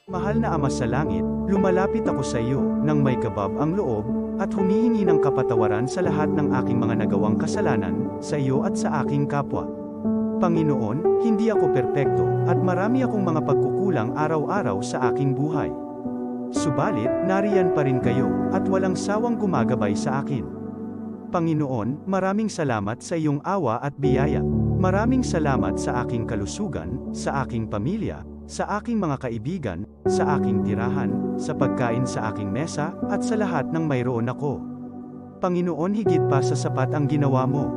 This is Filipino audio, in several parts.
Mahal na Ama sa Langit, lumalapit ako sa iyo, nang may kabab ang loob, at humihingi ng kapatawaran sa lahat ng aking mga nagawang kasalanan, sa iyo at sa aking kapwa. Panginoon, hindi ako perpekto, at marami akong mga pagkukulang araw-araw sa aking buhay. Subalit, nariyan pa rin kayo, at walang sawang gumagabay sa akin. Panginoon, maraming salamat sa iyong awa at biyaya. Maraming salamat sa aking kalusugan, sa aking pamilya, sa aking mga kaibigan, sa aking tirahan, sa pagkain sa aking mesa, at sa lahat ng mayroon ako. Panginoon, higit pa sa sapat ang ginawa mo.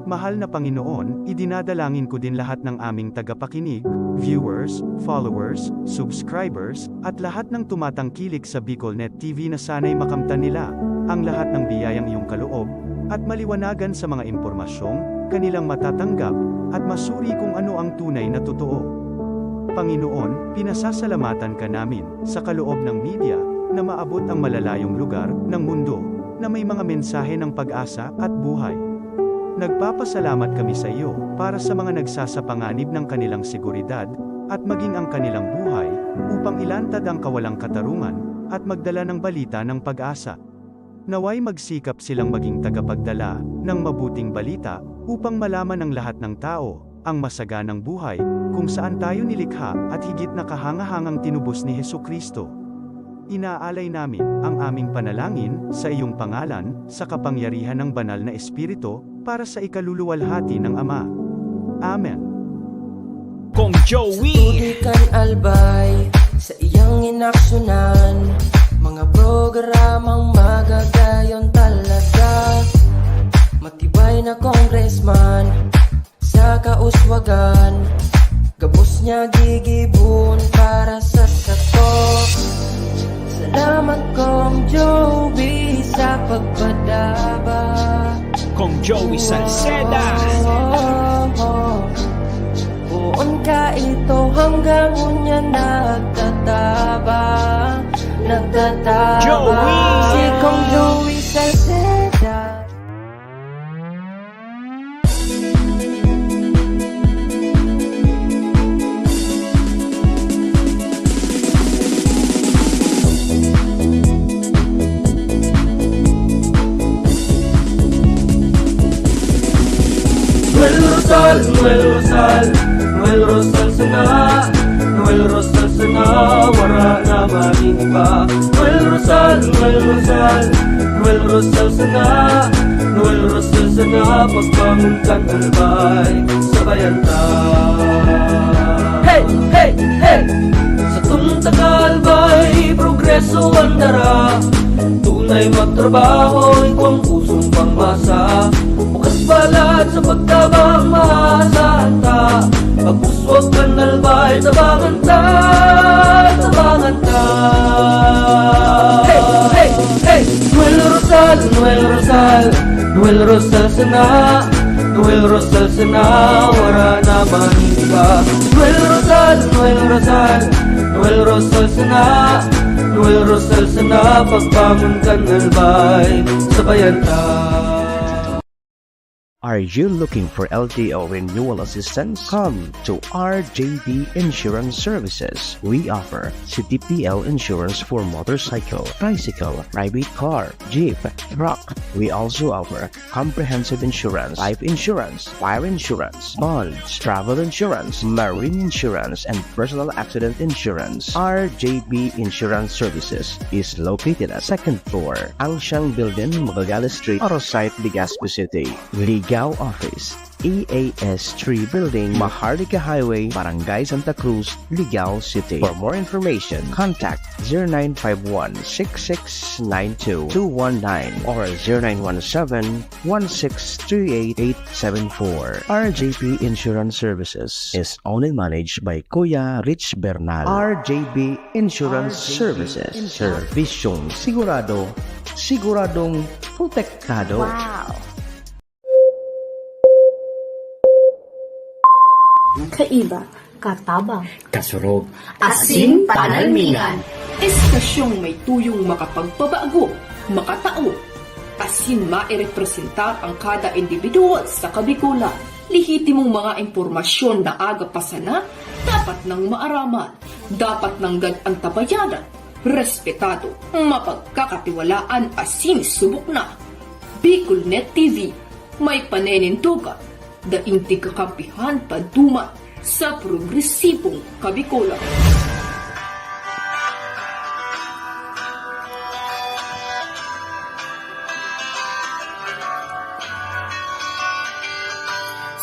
Mahal na Panginoon, idinadalangin ko din lahat ng aming tagapakinig, viewers, followers, subscribers, at lahat ng tumatangkilik sa BicolNet TV na sana'y makamtan nila ang lahat ng biyayang iyong kaloob, at maliwanagan sa mga impormasyong kanilang matatanggap, at masuri kung ano ang tunay na totoo. Panginoon, pinasasalamatan ka namin sa kaloob ng media na maabot ang malalayong lugar ng mundo na may mga mensahe ng pag-asa at buhay. Nagpapasalamat kami sa iyo para sa mga nagsasapanganib ng kanilang seguridad at maging ang kanilang buhay upang ilantad ang kawalang katarungan at magdala ng balita ng pag-asa. Naway magsikap silang maging tagapagdala ng mabuting balita upang malaman ng lahat ng tao ang masaganang buhay kung saan tayo nilikha at higit na kahangahangang tinubos ni Hesukristo. Inaalay namin ang aming panalangin sa iyong pangalan sa kapangyarihan ng banal na Espiritu para sa ikaluluwalhati ng Ama. Amen. Kong Joey Tudikan albay sa iyang inaksyonan, mga programang magagayon talaga. Matibay na congressman sa kauswagan, gabos niya gigibon para sa sato. Salamat Kong Joey sa pagpadaba. Kong Joey Salceda. Buon ka ito hanggang unya nagtataba. Joey! Si Kong Joey Salceda. Noel Rosal sana, Noel Rosal sana, wala na maniba. Noel Rosal sana, Noel Rosal sana, pagbangon ka talbay, sabayan ta. Hey, hey, hey! Sa tuntagalbay, progreso ang dara, tunay magtrabaho, ikaw ang pusong pangmasa. Bukas balat sa pagtabang maasahan ta, pagpuswag ka nalbay, tabangan ta, tabangan ta. Hey, hey, hey! Noel Rosal, Noel Rosal, Noel Rosal sana, Noel Rosal sana, wala na maniba. Noel Rosal, Noel Rosal, Noel Rosal sana, Noel Rosal sana, pagbangon ka nalbay, sabayan ta. Are you looking for LTO renewal assistance? Come to RJB Insurance Services. We offer CTPL insurance for motorcycle, tricycle, private car, jeep, truck. We also offer comprehensive insurance, life insurance, fire insurance, bonds, travel insurance, marine insurance, and personal accident insurance. RJB Insurance Services is located at 2nd floor, Angshang Building, Magallanes Street, Orosite, Legazpi City. Ligao Office, EAS 3 Building, Maharlika Highway, Barangay Santa Cruz, Ligao City. For more information, contact 0951-6692-219 or 0917-1638874. RJP Insurance Services is owned and managed by Kuya Rich Bernal. RJB Insurance Services. Servisyong sigurado, siguradong protektado. Wow! Kaiba, katabang, kasurog, asin panalmingan. Estasyong may tuyong makapagpabago, makatao, asin mairepresentar ang kada individual sa kabikulan. Lihitimong mga impormasyon na aga pasana, dapat ng maaraman, dapat ng antabayanan, respetado, mapagkakatiwalaan asin subok na. Bicolnet TV, may panenintugan, daintig kakampihan paduman sa progresibong Kabikolan.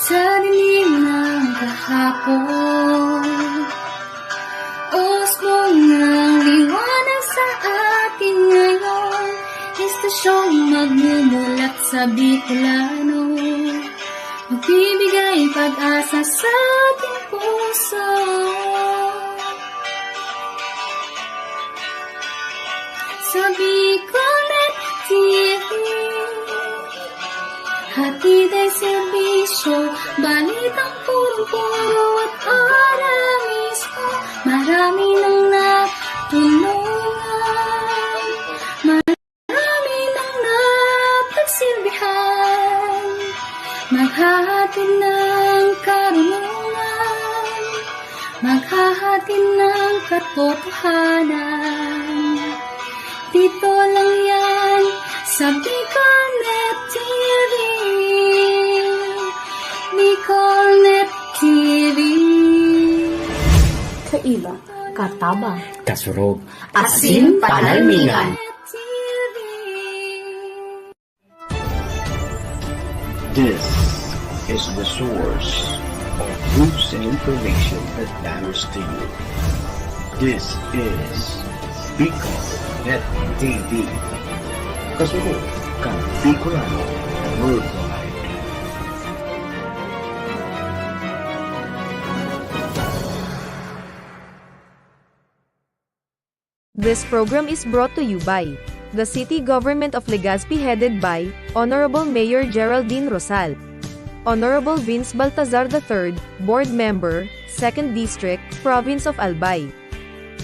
Sa dilim ng kahapon, usbong ng liwanag sa atin ngayon, estasyong magmumulat sa Bicolano, magbibigay pag-asa sa ating puso. Sa Bicolnet TV, hatid ay serbisyo, balitang puro-puro at para mismo. Marami nang natulungan, marami nang napagsilbihan, maghahatid ng karunungan, maghahatid ng katotohanan. Dito lang yan sa Bicolnet TV. Bicolnet TV. Kaiba, katabang, Kasurog. Asin Panalmingan. This is the source of news and information that matters to you. This is Bicolnet TV. Kasunod kang Bicolano Worldwide. This program is brought to you by the City Government of Legazpi headed by Honorable Mayor Geraldine Rosal, Honorable Vince Baltazar III, Board Member, 2nd District, Province of Albay.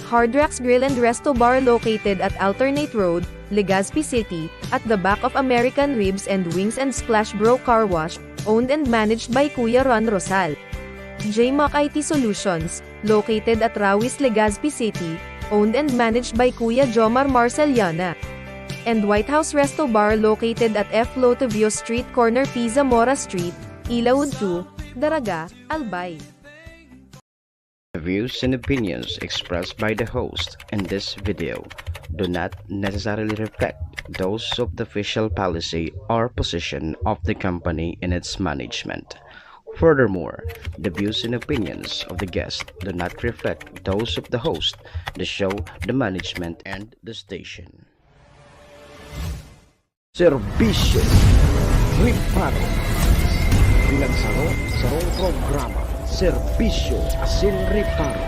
Hard Rocks Grill and Resto Bar located at Alternate Road, Legazpi City, at the back of American Ribs and Wings and Splash Bro Car Wash, owned and managed by Kuya Ron Rosal. JMAC IT Solutions, located at Rawis, Legazpi City, owned and managed by Kuya Jomar Marceliana. And White House Resto Bar located at F. Lotovio Street Corner Pisa Mora Street, Ilaud 2, Daraga, Albay. The views and opinions expressed by the host in this video do not necessarily reflect those of the official policy or position of the company and its management. Furthermore, the views and opinions of the guest do not reflect those of the host, the show, the management, and the station. Serbisyo Riparo Pinagsaro-sarong programa Serbisyo Asin Riparo,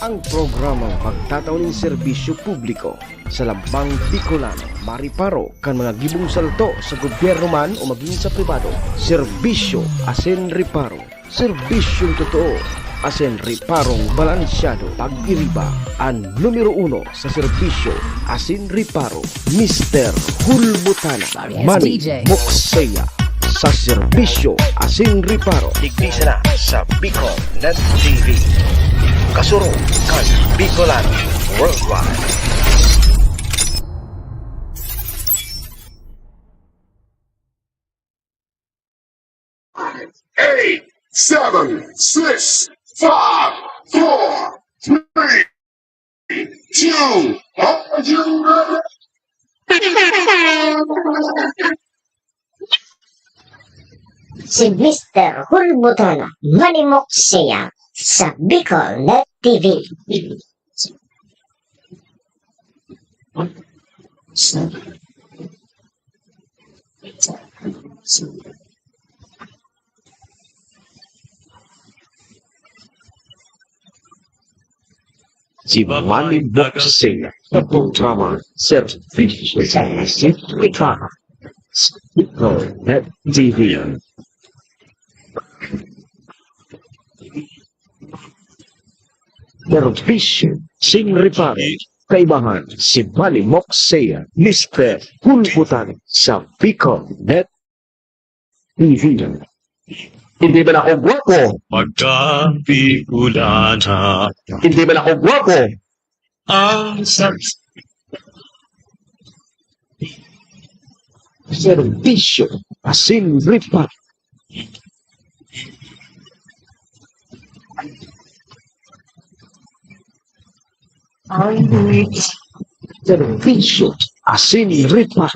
ang programang pagtataon ng serbisyo publiko sa Lambang Bicolano, mariparo kan mga gibong salto sa gobyerno man o maging sa pribado. Serbisyo Asin Riparo, serbisyong totoo, asin riparong balansyado. Pag-iriba ang numero 1 sa serbisyo Asin Riparo, Mr. Hulbutana Manny Moxeya. Sa serbisyo Asin Riparo, tignisa na sa Bicolnet TV. Kasuro kan Bicolano Worldwide. 8, 7, 6, 5, 4, 3, 2, are you ready? Si Mr. Hulbutana Manny Moxeya sa Bicolnet TV. Si Manny Moxeya sa programa Serbisyo Asin Riparo, Bicolnet TV. Serbisyo Asin Riparo, kaibahan si Manny Moxeya, Mr. Hulbutana sa Bicolnet TV. Hindi man ako gwapo. Magkabikulana Hindi man ako gwapo. ang Serbisyo. Asin ripa. Serbisyo. Asin ripa.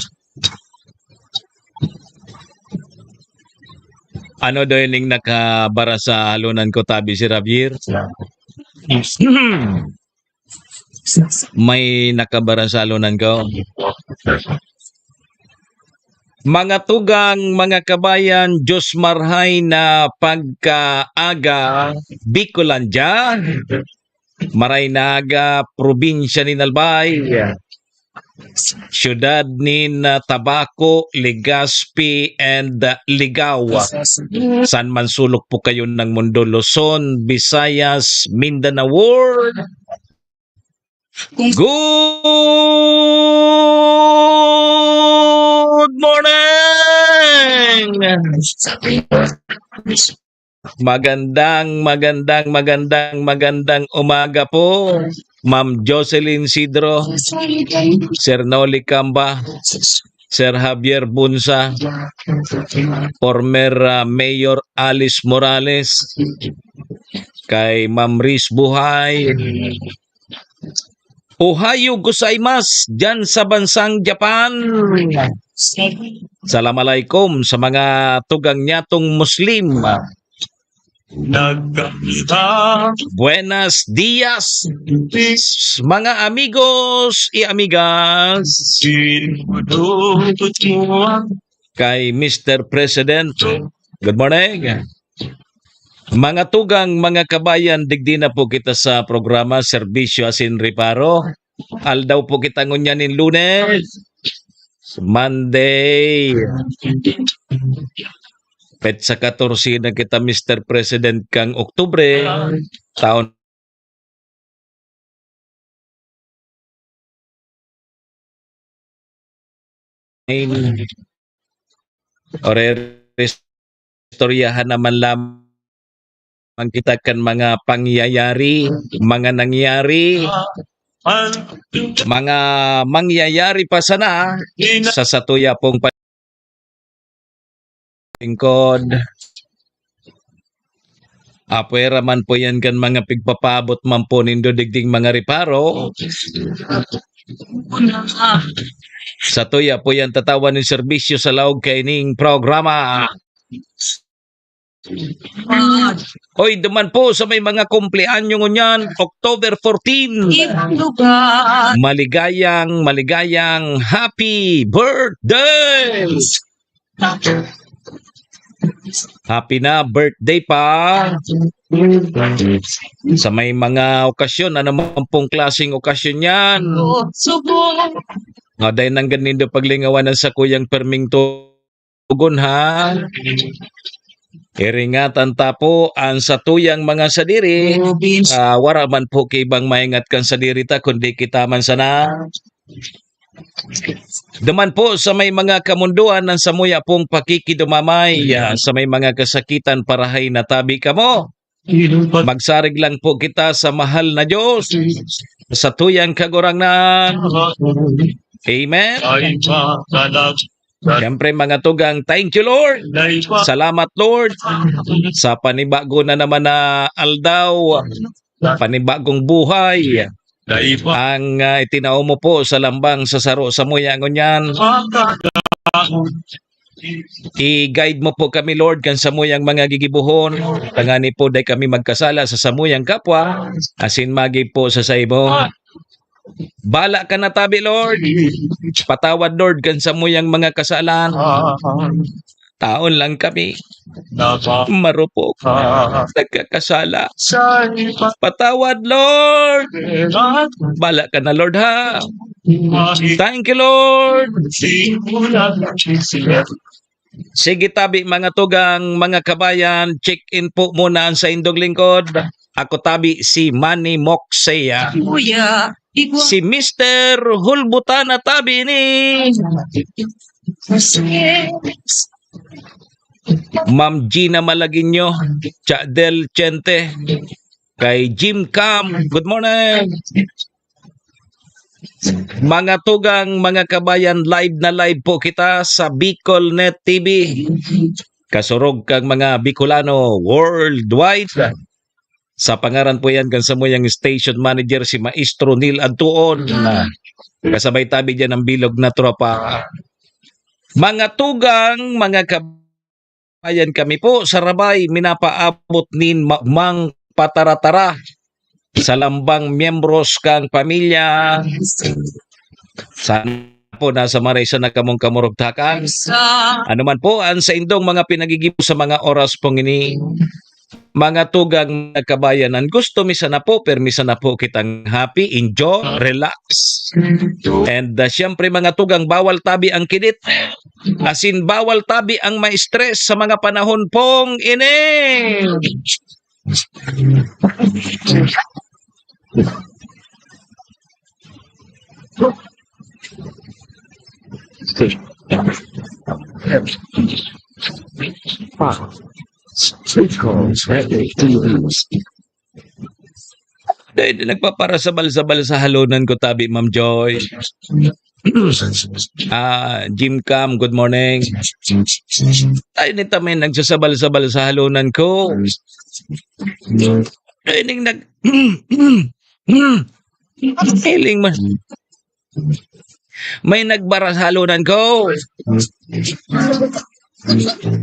Ano daw yung nakabara sa halunan ko, tabi si Javier? May nakabara sa halunan ko. Mga tugang, mga kabayan, Diyos marhay na pagkaaga, Bicolandia, maray na aga, probinsya ni Nalbay, syudad ni Tabaco, Legazpi, and Ligawa. San man sulok po kayo ng mundo, Luzon, Visayas, Mindanao World. Good morning! Magandang umaga po, Ma'am Jocelyn Sidro, Sir Noli Camba, Sir Javier Bunsa, former Mayor Alice Morales, kay Ma'am Riz Buhay, Ohayo gozaimasu dyan sa bansang Japan. Assalamualaikum sa mga tugang nyatong Muslim. Buenos dias, mga amigos y amigas. Kay Mr. President, good morning. Mga tugang, mga kabayan, digdi na po kita sa programa Serbisyo Asin Reparo. Aldaw po kita ngunyanin Lunes, Monday, petsa 14 na kita Mr. President kang Oktubre, taon istoryahan naman lamang kita kan mga pangyayari, mga nangyari, mga mangyayari pa sana sa satuya pong lingkod. Apwera man po yan kan mga pigpapabot man po nindo digding mga reparo. Sa tuya po yan tatawan ng serbisyo sa laog kaining programa. Hoy, duman po sa may mga kumpleanyo ngunyan, October 14. Maligayang happy birthday! Happy na birthday pa. Sa may mga okasyon, ano man pong klaseng okasyon yan. Dahil nang ganindo paglingawanan sa kuyang perming tugon ha. Iringatan ta po ang satuyang mga sadiri. Wara man po kay ibang maingat kan sadiri ta kundi kita man sana. Daman po sa may mga kamunduan ng samuya pong pakikidumamay, sa may mga kasakitan parahay na tabi kamo. Magsarig lang po kita sa mahal na Diyos, sa tuyang kagurangnan. Amen. Siyempre mga tugang, thank you Lord. Salamat Lord sa panibago na naman na aldaw, panibagong buhay. Ang itinao mo po sa lambang sa saro sa muyangon yan. I-guide mo po kami Lord kan samuyang mga gigibuhon. Tangani po day kami magkasala sa samuyang kapwa. Asin magi po sa saimo. Bala ka na tabi Lord. Patawad Lord kan samuyang mga kasalan. Taon lang kami. Marupok. Nagkakasala. Patawad Lord. Bala ka na Lord ha. Thank you Lord. Sige tabi mga tugang, mga kabayan, check-in po muna sa indong lingkod. Ako tabi si Manny Moksea. Si Mr. Hulbutana tabi ni Ma'am Gina Malaguinyo, Chadel Chente, kay Jim Cam, good morning. Mga tugang, mga kabayan, live na live po kita sa Bicol Net TV. Kasurog kang mga Bicolano worldwide. Sa pangaran po yan, kansa mo yung station manager si Maestro Neil Antuon. Kasabay tabi dyan ang bilog na tropa. Mga tugang, mga kabayan, kami po sa Rabay, minapaabot nin mang pataratara sa lambang miyembros kang pamilya. Sana po nasa maraysa na kamong kamurugtakan. Ano man po ang sa indong mga pinagigibo sa mga oras pong ini. Mga tugang mga kabayanan, gusto misa na po, permisa na po kitang happy, enjoy, relax. And syempre mga tugang, bawal tabi ang kinit. Asin bawal tabi ang ma-stress sa mga panahon pong ini. Dahil nagpaparasabal-sabal sa halunan ko tabi, Ma'am Joy. Jim Cam, good morning. Tayo ni Tamay nagsasabal-sabal sa halunan ko. Tayo ning feeling man. May nagbara sa halunan ko.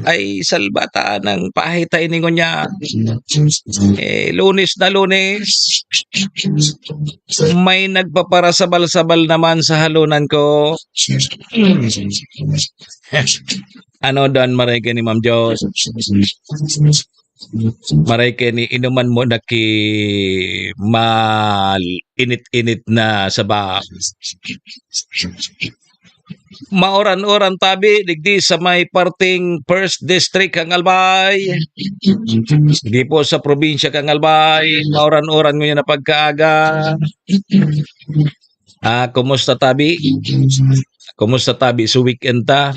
Ay salbata ng pahitay ningon niya. Lunes na Lunes. May nagpaparasabal-sabal naman sa halunan ko. Ano doon maray ni Ma'am Diyos? Maray ni inuman mo na mal init-init na sabah. Maoran-oran tabi digdi sa may parting First District kang Albay. Di po sa probinsya kang Albay. Maoran-oran ngayon na pagkaaga. Kumusta tabi? Kumusta tabi sa weekend ta?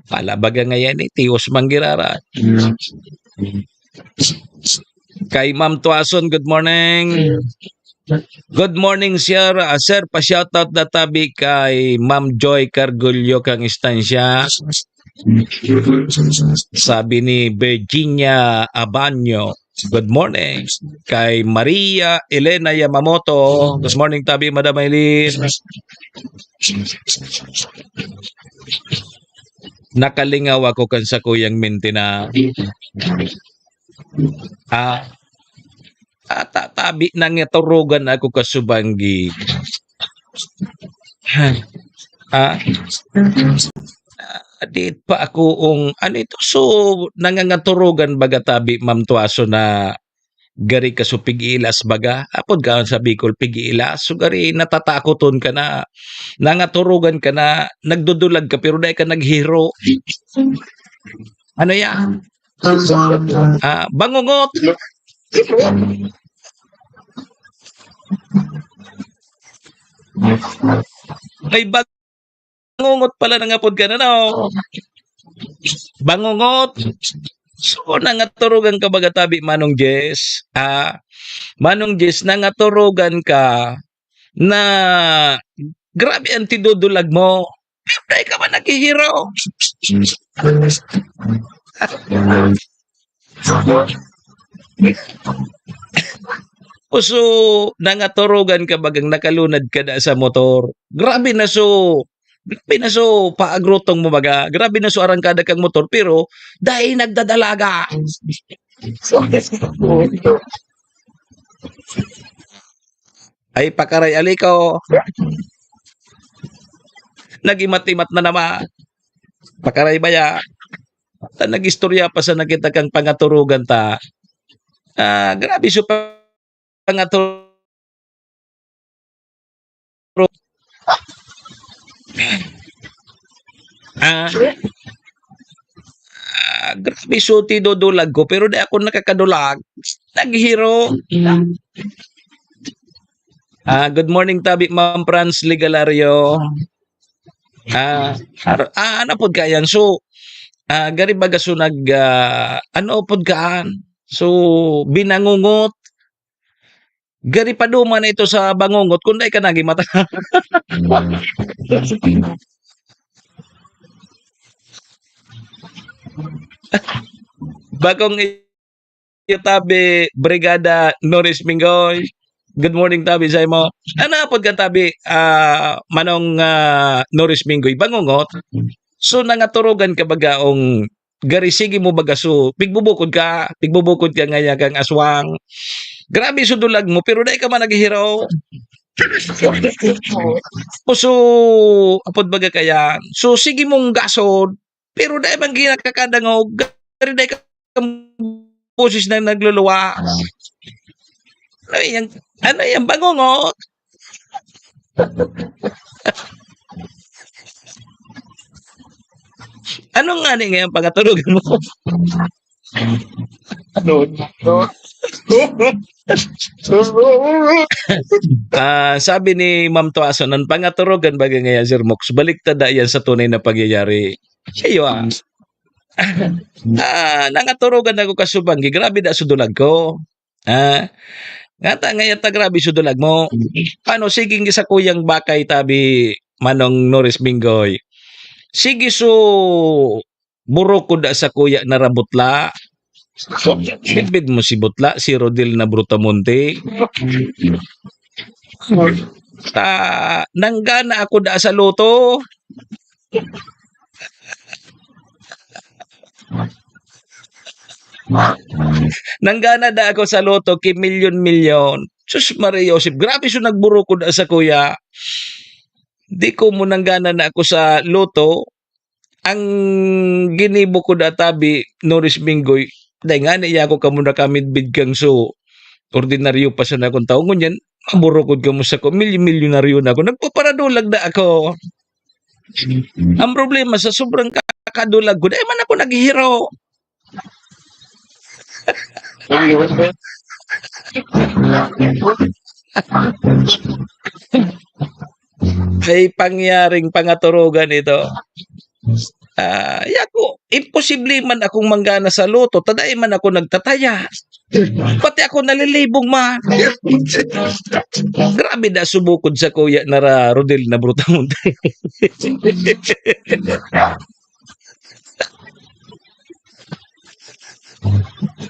Palabaga ngayon tios manggirara. Kay Ma'am Tuason, good morning. Good morning, sir. Sir, pa-shoutout na tabi kay Ma'am Joy Cargulyo kang istansya. Sabi ni Virginia Abanyo, good morning. Kay Maria Elena Yamamoto, good morning tabi, Madam Eileen. Nakalingaw ako kan sa kuyang Mintina. Tatabi nang iturugan ako kasubanggi. Adit pa ako ano ito, so nangangaturugan baga tabi, Ma'am Tuaso, na gari ka so pigiilas baga. Apod ka sa Bicol pigiilas. So gari natatakoton ka na, nangaturugan ka na, nagdudulag ka pero dahil ka naghiro. Ano yan? Bangungot. May bangungot pala nangapod ka na, no? Bangungot. So, nangaturugan ka baga tabi, Manong Jess? Manong Jess, nangaturugan ka na grabe ang tidudulag mo. Dahil ka ba naghihiro? So, nangaturugan ka bagang nakalunad ka na sa motor. Grabe na so, paagrotong mo baga. Grabe na so arangkada kang motor, pero dahil nagdadalaga. Ay, pakaray aliko. Nagimat-imat na naman. Pakaray baya. Nag-istorya pa sa nakita kang pangaturugan ta. Grabe so pangaturugan. Grabe so tidudulag ko, pero di ako nakakadulag. Naghiro. Good morning tabi, Ma'am Franz Ligalario. Ano po kayan? So, gari baga so ano pod kaan. So binangungot. Gari pa duman ito sa bangungot kung dai ka nagimata. Bagong iyo tabi Brigada Norris Mingoy. Good morning tabi sa imo. Ano pod ka tabi manong Norris Mingoy bangungot. So nangaturugan ka bagaong gari sige mo baga so pigbubukod ka ngaya kang aswang. Grabe sudulag mo pero dai ka man naghihiro. So apod baga kaya. So sige mong gasod pero dai man ginakakadangog gari dai ka boses na nagluluwa. Ano yan bangungot? Anong nga ni ngayon pangaturugan mo? Sabi ni Ma'am Tuason, ang pangaturugan bagay ngayon, Sir Mox, baliktad na yan sa tunay na pagyayari. Iyo nangaturugan ako kasubanggi, grabe na sudulag ko. Ngata ngayon ta grabe sudulag mo. Paano, siging sa kuyang bakay tabi manong Norris Mingoy. Sige so buroko da sa kuya na rabutla. Bidbid mo si Butla, si Rodil na Brutamonte. Nanggana ako da sa loto. Nanggana da ako sa loto ki milyon-milyon. Sus Maria Joseph, grabe so nagburoko da sa kuya. Di ko mo nanggana na ako sa loto. Ang ginibo ko da tabi Norris Mingoy. Dahil nga niya ako kamuna kamidbid kang so ordinaryo pa sa na akong taong ngunyan. Maburokod ka mo sa ko. Milyonaryo na ako. Nagpaparadulag na ako. Ang problema sa sobrang kakadulag ko. Dahil man ako naghihiro. Ay pangyaring pangaturugan ito. Yako, imposible man akong manggana sa loto, taday man ako nagtataya. Pati ako nalilibong man. Grabe na subukod sa kuya na Rodel na Brutamonte.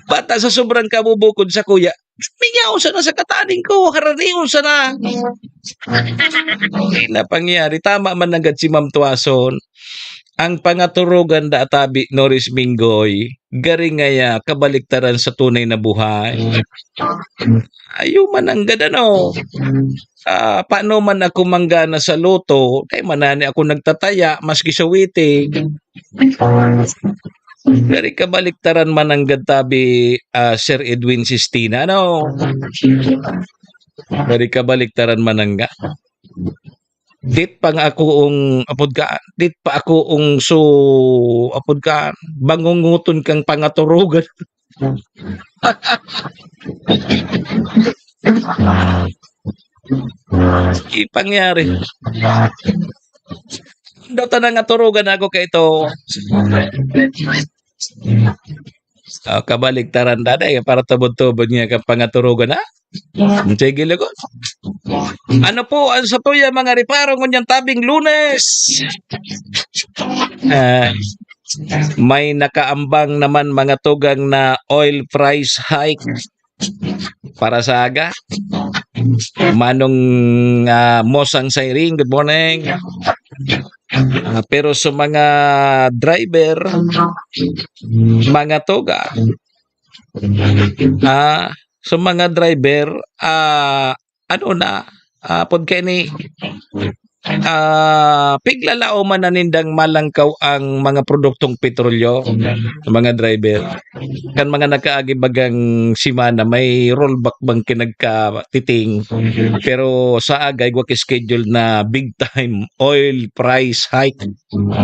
Bata sa sobrang kabubukod sa kuya, minyaw sa na sa kataning ko, karaniyon sa na. Hindi na pangyari. Tama man agad si Ma'am Tuason. Ang pangaturugan da atabi Norris Mingoy, gari ngaya kabaliktaran sa tunay na buhay. Ayaw man ang gadano. Paano man ako manggana sa loto, kay manani ako nagtataya, maski sa witi. Gari kabaliktaran man ang gatabi Sir Edwin Sistina, no? Gari kabaliktaran man ang dit pa nga ako apod ka, dit pa ako so apod ka, bangunguton kang pangaturugan. Ipangyari. Daw tanang aturugan ako kay ito. Kabaliktaran daday para tubod-tubod niya kang pangaturugan ha? Sige lagot. Ano po ang sa tuya mga riparo ngunyang tabing Lunes? May nakaambang naman mga tugang na oil price hike para sa aga. Manong Mosang Sairing, good morning. Pero sa mga driver, mga tuga, sa mga driver, ano na, podkay ni, piglalao man nanindang malangkaw ang mga produktong petrolyo sa mga driver. Kan mga nakaagi bagang simana, may rollback bang kinagkatiting. Pero sa agay, wag schedule na big time oil price hike.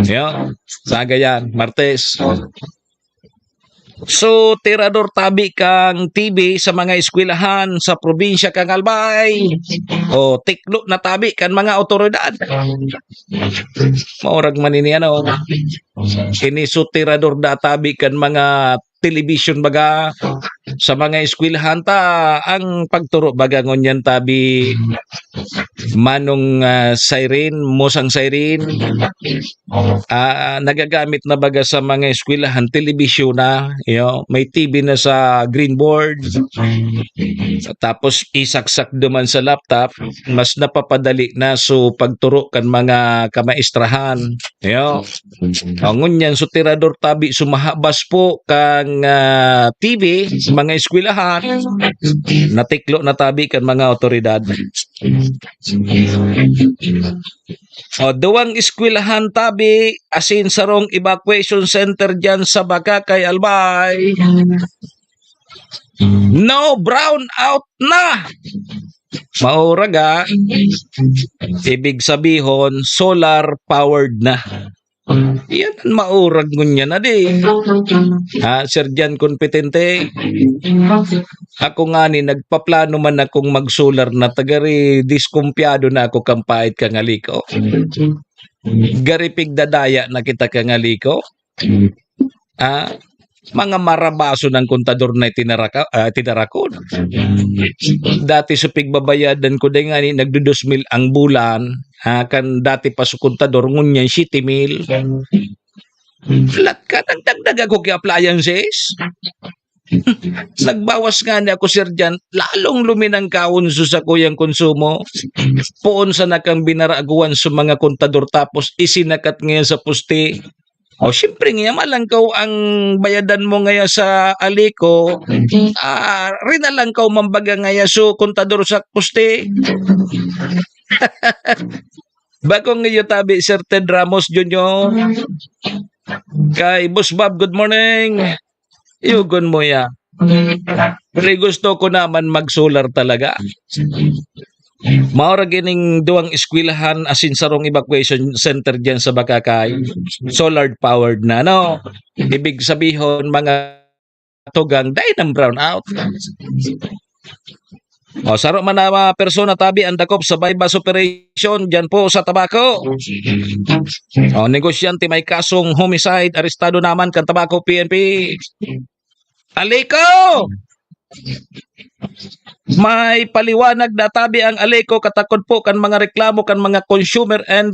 Yeah. Sa agay yan, Martes. So, tirador tabi kang TV sa mga eskwelahan sa probinsya kang Albay. O, tiklo na tabi kan mga otoridad. Maurag manini ano. Kini so tirador da tabi kan mga television baga sa mga eskwelahan ta ang pagturo baga ngunyan tabi manong siren, musang siren. Nagagamit na baga sa mga eskwelahan television na, may TV na sa green board. Tapos isaksak duman sa laptop, mas napapadali na so pagturo kan mga kamaistrahan. Ngunyan so tirador tabi sumahabas po kang TV sa mga eskwelahan, natiklo na tabi kan mga otoridad. Duwang eskwelahan tabi asin sarong evacuation center dyan sa Bakakay, Albay. No brown out na. Mauraga, ibig sabihon solar powered na. Yan ang maurag ngunya na di. Sir Jan kompetente. Ako nga ni nagpaplano man akong mag-solar na tagari diskumpyado na ako kampait kangaliko. Garipig dadaya na kita kangaliko. Mga marabaso ng kontador na tinarakon. Dati sa pigbabayadan ko din nga ni nagdo-2,000 ang bulan. Kan dati pa sa kontador ngunyan 7,000. Lat ka nagdagdag ako kay appliances. Nagbawas nga ni ako, Sir Jan, lalong luminang kaunso sa kuyang konsumo. Poon sa nakang binaraguan sa mga kontador tapos isinakat ngayon sa pusti. Siyempre nga malangkaw ang bayadan mo ngaya sa aliko. Rinalangkaw mambaga ngaya so kontador sa pusti. Bakong ngayon tabi, Sir Ted Ramos Jr. Kay Boss Bob, good morning. Yugon mo ya. Pero gusto ko naman mag-solar talaga. Maura gining duwang eskwelahan asin sarong evacuation center dyan sa Bakakay. Solar powered na, no? Ibig sabihon mga tugang dahil ng brown out. Saro man na mga persona tabi ang dakop sa bypass operation dyan po sa Tabaco. Negosyante may kasong homicide, arestado naman kan Tabaco PNP. Aliko! May paliwanag na tabi ang Aliko katakod po kan mga reklamo kan mga consumer and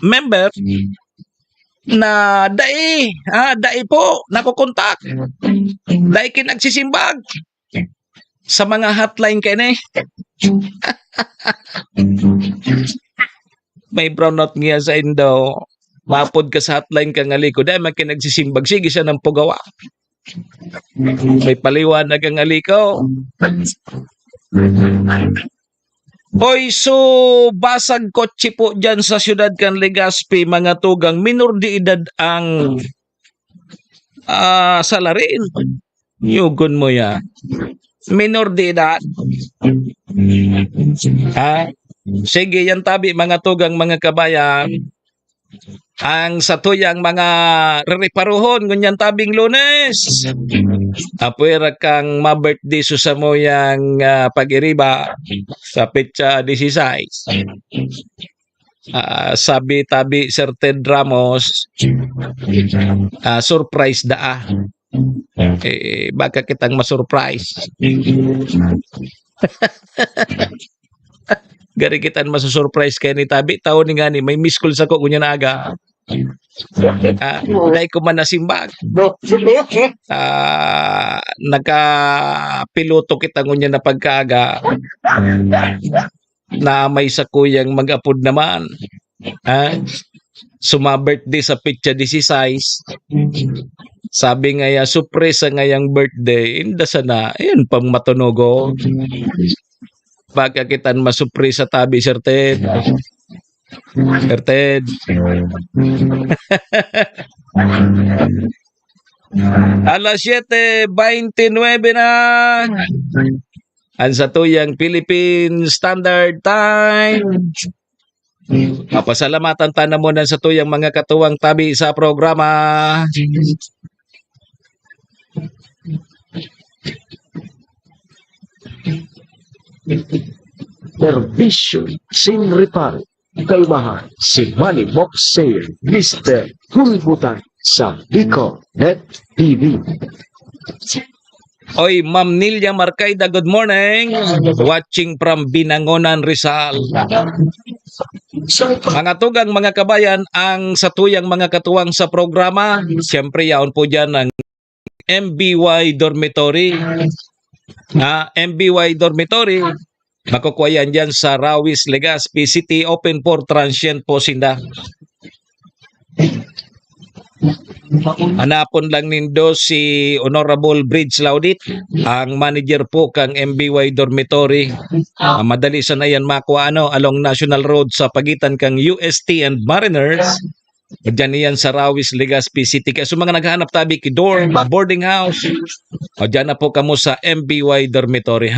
member na dai po nakukontak. Dai kinagsisimbag sa mga hotline kene. May brownout niya sa indo. Mapod ka sa hotline kang Aliko dai man kinagsisimbag sige siya ng pugawa. May paliwanag ang Aliko. So basag kotse po dyan sa syudad kan Legazpi, mga tugang minor de edad ang salarin. Yugon mo ya. Minor de edad. Sige, yan tabi mga tugang mga kabayan. Ang satuyang mga reparuhon ngunyan tabing Lunes. Apuera kang ma-birthday sa moyang pag-iriba sa petsa 16. Sabi tabi Sir Ted Ramos, surprise daa. Baka kitang masurprise. Gari kitan masusurprise kay ni tabi taon ni nga ni may miss call sa ko kunya na aga. Dahil ko man nasimbag. Nagka-piloto kita ngunya na pagkaaga na may sa kuyang mag-apod naman. Suma-birthday sa petsa 16. Sabi nga ya, surprise ngayang birthday. Inda sana, ayun pang matunogo. Pagkakitan masupre sa tabi, Sir Ted. Sir Ted. Alas 7:29 na. Ang satuyang Philippine Standard Time. Pasalamatan tayo mo ng satuyang mga katuwang tabi sa programa. Serbisyo sin reparo. Kalmahan si Manny Moxer, Mr. Hulbutan sa Bicol Net TV. Oy, Ma'am Nilya Marcaida, good morning. Watching from Binangonan, Rizal. Mga tugang, mga kabayan, ang satuyang mga katuwang sa programa, siyempre yaon po dyan ng MBY Dormitory. MBY Dormitory, makukuha yan dyan sa Rawis, Legazpi City, open for transient po sinda. Hanapon lang nindo si Honorable Bridge Laudit, ang manager po kang MBY Dormitory. Madali sa na yan makuha along National Road sa pagitan kang UST and Mariners. Diyan yan sa Rawis, Legazpi City. Kaya sa mga naghahanap tabi dorm, boarding house, o dyan na po kamo sa MBY Dormitory.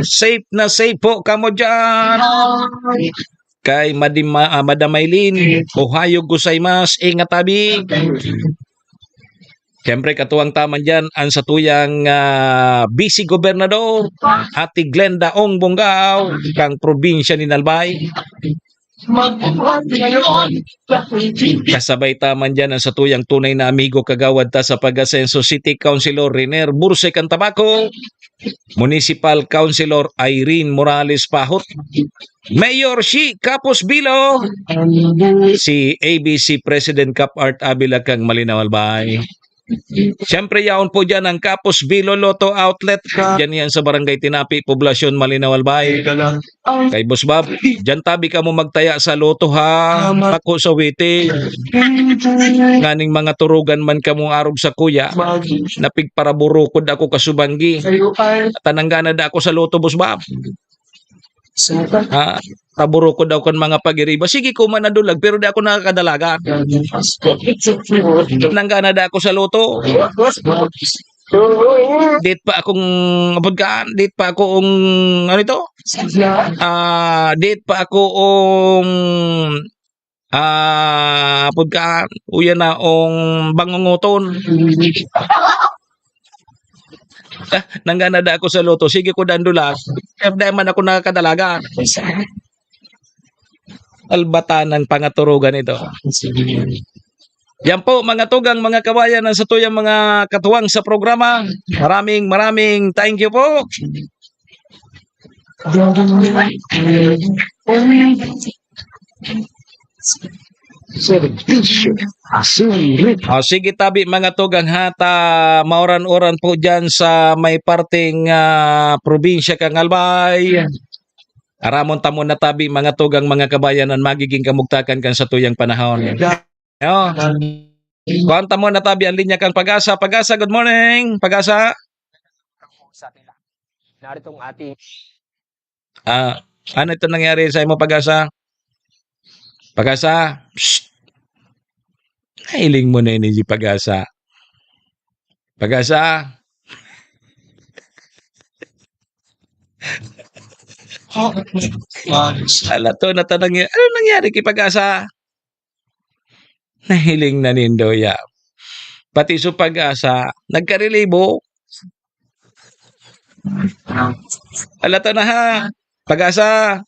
Safe na safe po kamo dyan. Kay Madam Maylin, Ohio gozaimasu, ingat tabi. Siyempre katuwang taman dyan ang satuyang Vice Gobernador, Ate Glenda Ong Bonggao, kang probinsya ni Nalbay. Kasabay taman dyan ang satuyang tunay na amigo kagawad ta sa pag-asenso City Councilor Riner Burse Cantabaco, Municipal Councilor Irene Morales Pahot, Mayor Shi Capos Bilo, si ABC President Cap Art Abila kang Malinaw Albay. Siyempre yaon po dyan ang Capos Bilo Lotto Outlet. Dyan yan sa Barangay Tinapi, Poblasyon Malinaw Albay. Kay Boss Bob, dyan tabi ka mo magtaya sa loto ha. Ako sa witi. Nganing mga turugan man ka mong arog sa kuya. Napigparaburukod ako kasubanggi. Tananggana da ako sa loto, Boss Bob. Taburo ko daw kan mga pag-iriba. Sige ko man nadulag pero di ako nakakadalaga. Nanggana da ako sa loto. Date pa akong pagkaan. Date pa akong ano ito? Date pa akong pagkaan. Uya na ong bangunguton. Nanggana da ako sa loto. Sige ko dandulag. Dahil man ako nakakadalaga. Albatan ng pangaturugan ito. Yan po mga tugang, mga kabayan sa tuyang mga katuwang sa programa. Maraming thank you po. Serbisyo sin reparo. Sige tabi mga tugang hata mauran-uran po dyan sa may parting probinsya kang Albay. Aramon tamon na tabi mga tugang mga kabayanan magiging kamugtakan kan sa tuyang panahon. Kuwanta mo na tabi ang linya kang Pag-asa. Pag-asa, good morning. Pag-asa. Naritong ating ano ito nangyari sa imo Pag-asa? Pag-asa. Nailing mo na ini si Pag-asa. Pag-asa. Ala to na tanong ano nangyari kay Pag-asa? Nahiling na nindo ya. Pati sa Pag-asa, nagkarelibo. Ala to na ha. Pag-asa.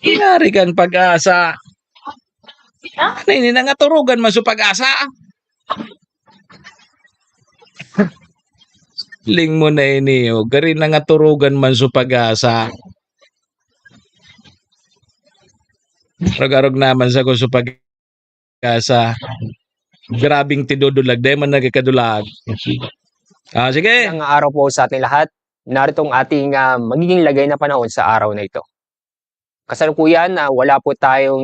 Inari kang Pag-asa. Ano ini nangaturugan man sa Pag-asa? Ling mo na ini, gari nangaturugan man sa Pag-asa. Rog-arog naman sa ko sa Pag-asa. Grabing tidudulag, dahil man nagkakadulag. Sige. Ang araw po sa ating lahat. Naritong ating magiging lagay na panahon sa araw na ito. Kasalukuyan, wala po tayong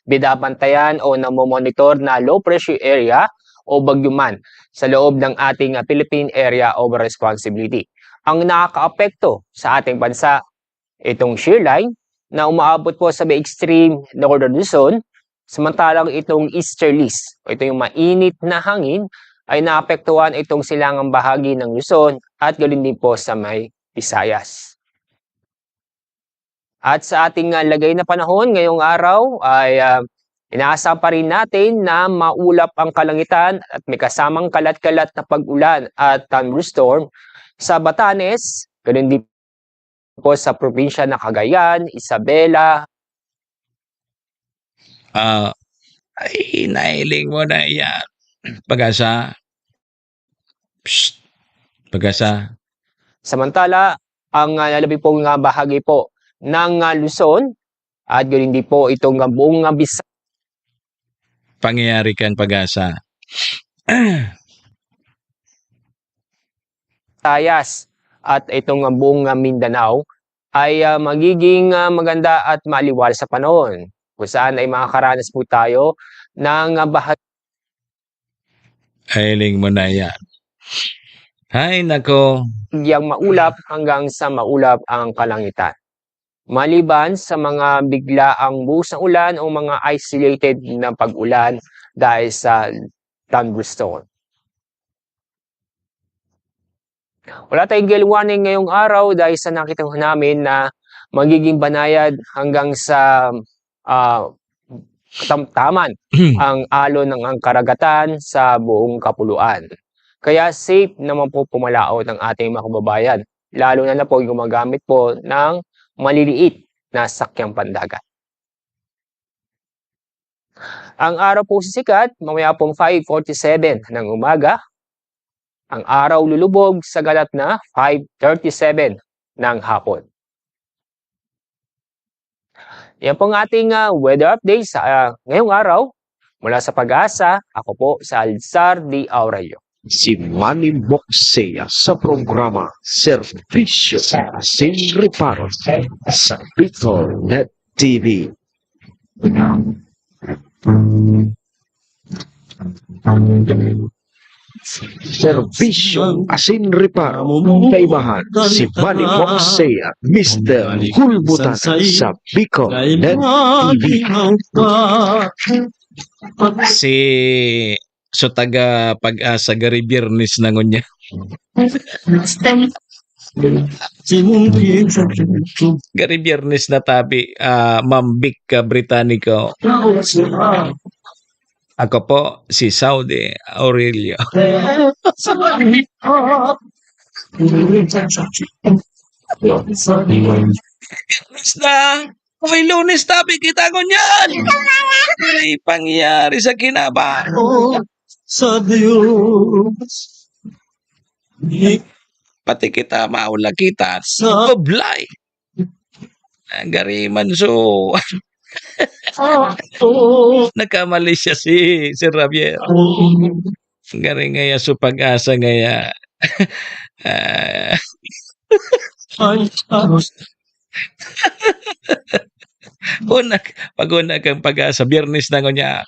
binabantayan o namomonitor na low pressure area o bagyo man sa loob ng ating Philippine Area of Responsibility. Ang nakakaapekto sa ating bansa, itong shear line na umaabot po sa may extreme northern Luzon, samantalang itong easterlies, o ito yung mainit na hangin, ay naapektuhan itong silangang bahagi ng Luzon at galing din po sa may Visayas. At sa ating lagay na panahon ngayong araw ay Inaasahan pa rin natin na maulap ang kalangitan at may kasamang kalat-kalat na pag-ulan at thunderstorm sa Batanes, ganun din po sa probinsya ng Cagayan, Isabela. Ay, nailing mo na yan. Pag-asa. Psst. Pag-asa. Samantala, ang lalabi pong bahagi po ng Luzon at ganun din po itong buong Pangyayari kan Pag-asa. Visayas at itong buong Mindanao ay magiging maganda at maliwal sa panahon, kung saan ay makakaranas po tayo ng Nailing mo na yan. Hay nako. bahagyang maulap hanggang sa maulap ang kalangitan. Maliban sa mga biglaang buhos ng ulan o mga isolated na pag-ulan dahil sa thunderstorm. Wala tayong gale warning ngayong araw dahil sa nakita namin na magiging banayad hanggang sa katamtaman ang alon ng karagatan sa buong kapuluan. Kaya safe naman po pumalaot ng ating mga kababayan, lalo na po gumagamit po ng maliliit na sakyang pandagat. Ang araw po sisikat mamaya pong 5:47 ng umaga. Ang araw lulubog sa galat na 5:37 ng hapon. Yan po ang ating weather update sa ngayong araw. Mula sa Pag-asa, ako po sa Alzar D. Aurelio. Si Manny Moxea sa programa Servisyo Sin Reparo sa Bicol Net TV. Servisyo Asin Reparo, kaibahan si Manny Moxea, Mr. Hulbutan sa Bicol Net TV. So taga Pag-asa gari Biyernes na ngunya. Gari Biyernes na tabi, Mambik ka Britannico. Ako po si Saudi Aurelio. Biyernes na! May Lunes tabi kita ngunyan! Ay pangyari sa kinaba. Sa Diyos. Pati kita maula kita sa oblay. Gariman so. Nagkamali siya si Javier. Gari ngaya so Pag-asa ngaya. Pag-una kang Pag-asa, Biyernes na ngunya.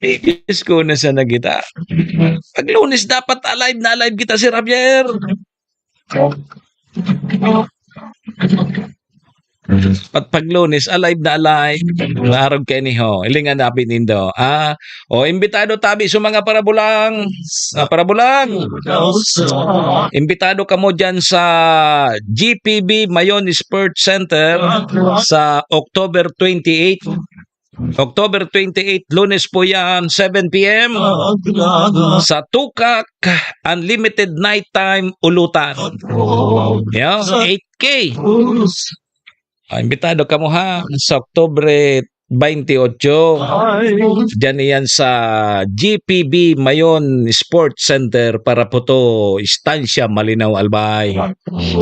Bibis ko na sa nagita. Pag Lunes dapat alive na alive kita si Javier. Pag Lunes alive na alive. Araw kayo ni ho. Ilingan napin nindo. Imbitado tabi sa mga parabulang. Parabulang. Imbitado ka mo dyan sa GPB Mayon Sports Center sa October 28. October 28, Lunes po yan, 7 p.m. sa Tukak Unlimited Nighttime Ulutan. Yeah, 8K. Imbitado ka mo ha sa October 28. Diyan yan sa GPB Mayon Sports Center para po to Estancia Malinaw Albay.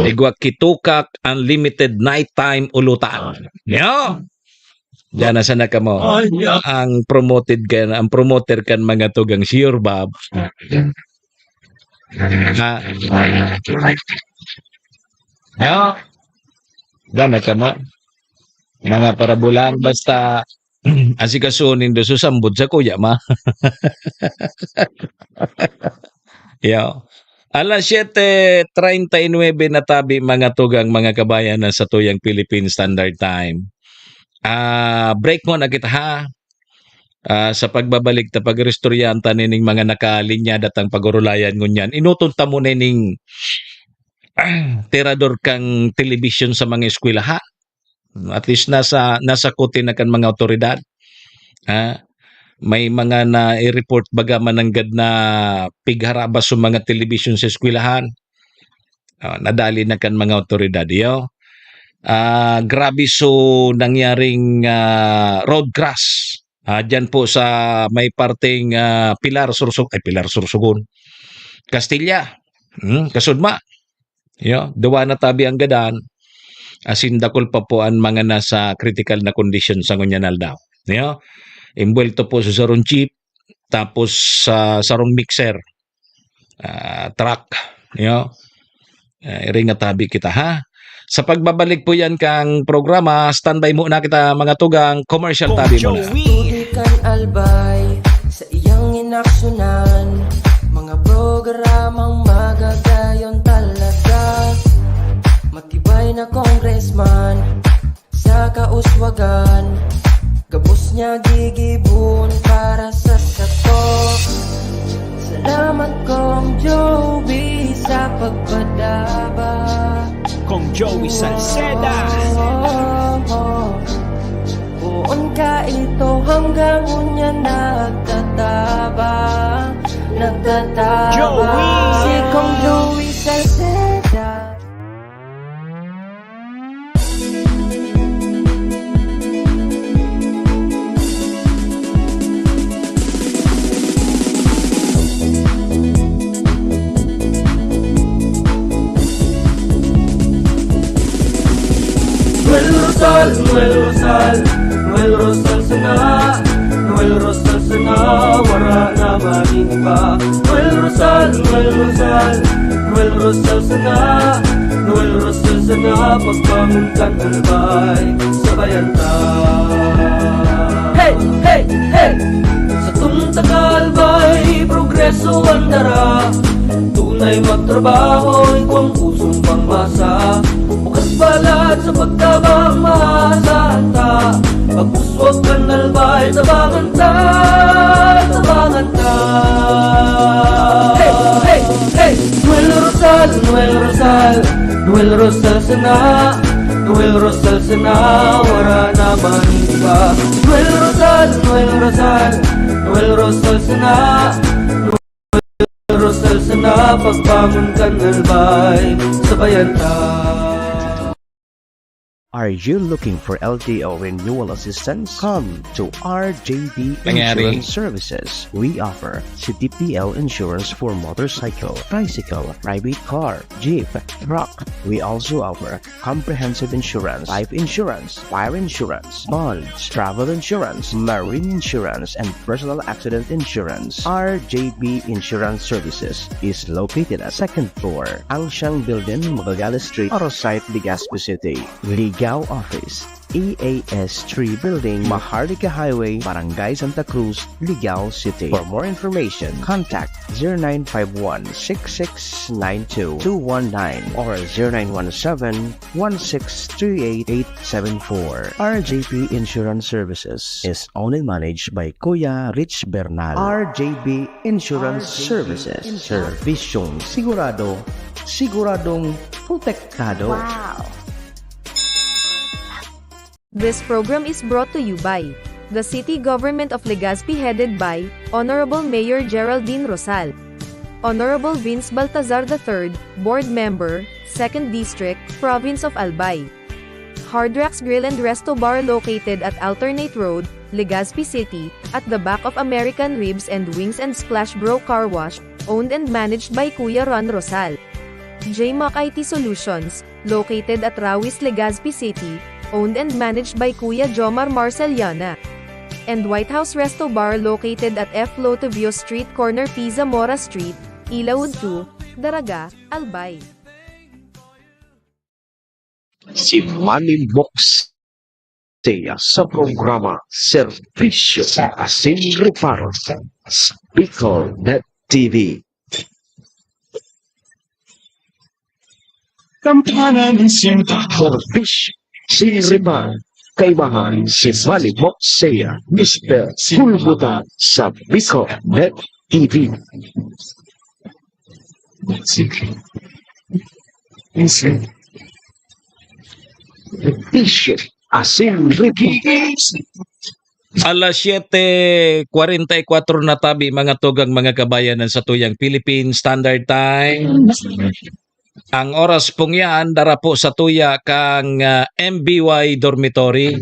Igwak Kitukak Unlimited Nighttime Ulutan. Yeah. Diyan na sana ka mo. Ang promoter kan mga tugang Sure Bob. Diyan na ka mo. Mga parabulan basta asikasunin do susambod sa kuya ma. Yo. Alas 7:39 na tabi mga tugang mga kabayan na sa tuyang Philippine Standard Time. Break mo na kita ha. Sa pagbabalik ta pagrestoryanta nining mga nakalinya datang pagurulayan ngunyan. Inutunta mo nining tirador kang television sa mga eskwela ha. At least nasa kuti na kan mga otoridad. Ha? May mga na-report baga mananggad na pigharabas sa mga television sa eskwelahan. Nadali na kan mga otoridad. Yo. Grabe so nangyaring road crash. Diyan po sa may parteng Pilar Sursugon. Castilla. Kasudma. Yo, duwa na tabi ang gadan. Asin dakol pa po ang mga nasa critical na condition sa ngunyanal daw. Yo. Imbuelto po sa sarong jeep, tapos sa sarong mixer, truck, ring tabi kita ha. Sa pagbabalik po yan kang programa, standby muna kita mga tugang, commercial tabi muna. Tudikan albay sa iyang inaksyonan, mga programang magagayon talaga. Matibay na congressman sa kauswagan, gabos niya gigibon para sa sato. Salamat Kong Joey sa pagpadaba. Kong Joey Salceda. Buon ka ito hanggang unya nagtatabang. Joey! Si Kong Joey Salceda. Noel Rosal sana, wala na maniba. Noel Rosal sana, pagbangon kan albay, sabayan ta. Hey, hey, hey! Sa tumtakalbay, progreso ang dara. Tunay magtrabaho, ikaw ang pusong pangmasa. Bukas balat sa pagtabang maasahan ta. Pagpuswag ka nalbay, tabangan ta, tabangan ta. Hey, hey, hey! Noel Rosal sana, wala na maniba. Noel Rosal sana, pagbangon ka nalbay, sabayan ta. Are you looking for LTO renewal assistance? Come to RJB Nangyari. Insurance Services. We offer CTPL insurance for motorcycle, tricycle, private car, jeep, truck. We also offer comprehensive insurance, life insurance, fire insurance, bonds, travel insurance, marine insurance, and personal accident insurance. RJB Insurance Services is located at 2nd floor, Angshang Building, Magallanes Street, Orosite, Legazpi City. Ligao Office, EAS 3 Building, Maharlika Highway, Barangay Santa Cruz, Ligao City. For more information, contact 0951-6692-219 or 0917-1638874. RJP Insurance Services is owned and managed by Kuya Rich Bernal. RJB Insurance Services. Servisyong sigurado, siguradong protektado. Wow! This program is brought to you by the City Government of Legazpi headed by Honorable Mayor Geraldine Rosal, Honorable Vince Baltazar III, Board Member, 2nd District, Province of Albay. Hard Rocks Grill and Resto Bar located at Alternate Road, Legazpi City, at the back of American Ribs and Wings and Splash Bro Car Wash, owned and managed by Kuya Ron Rosal. JMAC IT Solutions, located at Rawis, Legazpi City, owned and managed by Kuya Jomar Marceliana. And White House Resto Bar located at F. Lotavio Street corner Pisa Mora Street, Ilaud 2, Daraga, Albay. Si Manny Moxea sa programa Servisyo Asin Reparo sa Bicol Net TV. Kampanan sinta. Servisyo Sinriman, kaibahan si Manny Moxea, Mr. Hulbutan sa Bicol Net TV. Servisyo Asin Repeat. Alas 7:44 na tabi mga tugang mga kabayanan sa tuyang Philippine Standard Time. Ang oras pong yan, dara po sa tuya kang MBY Dormitory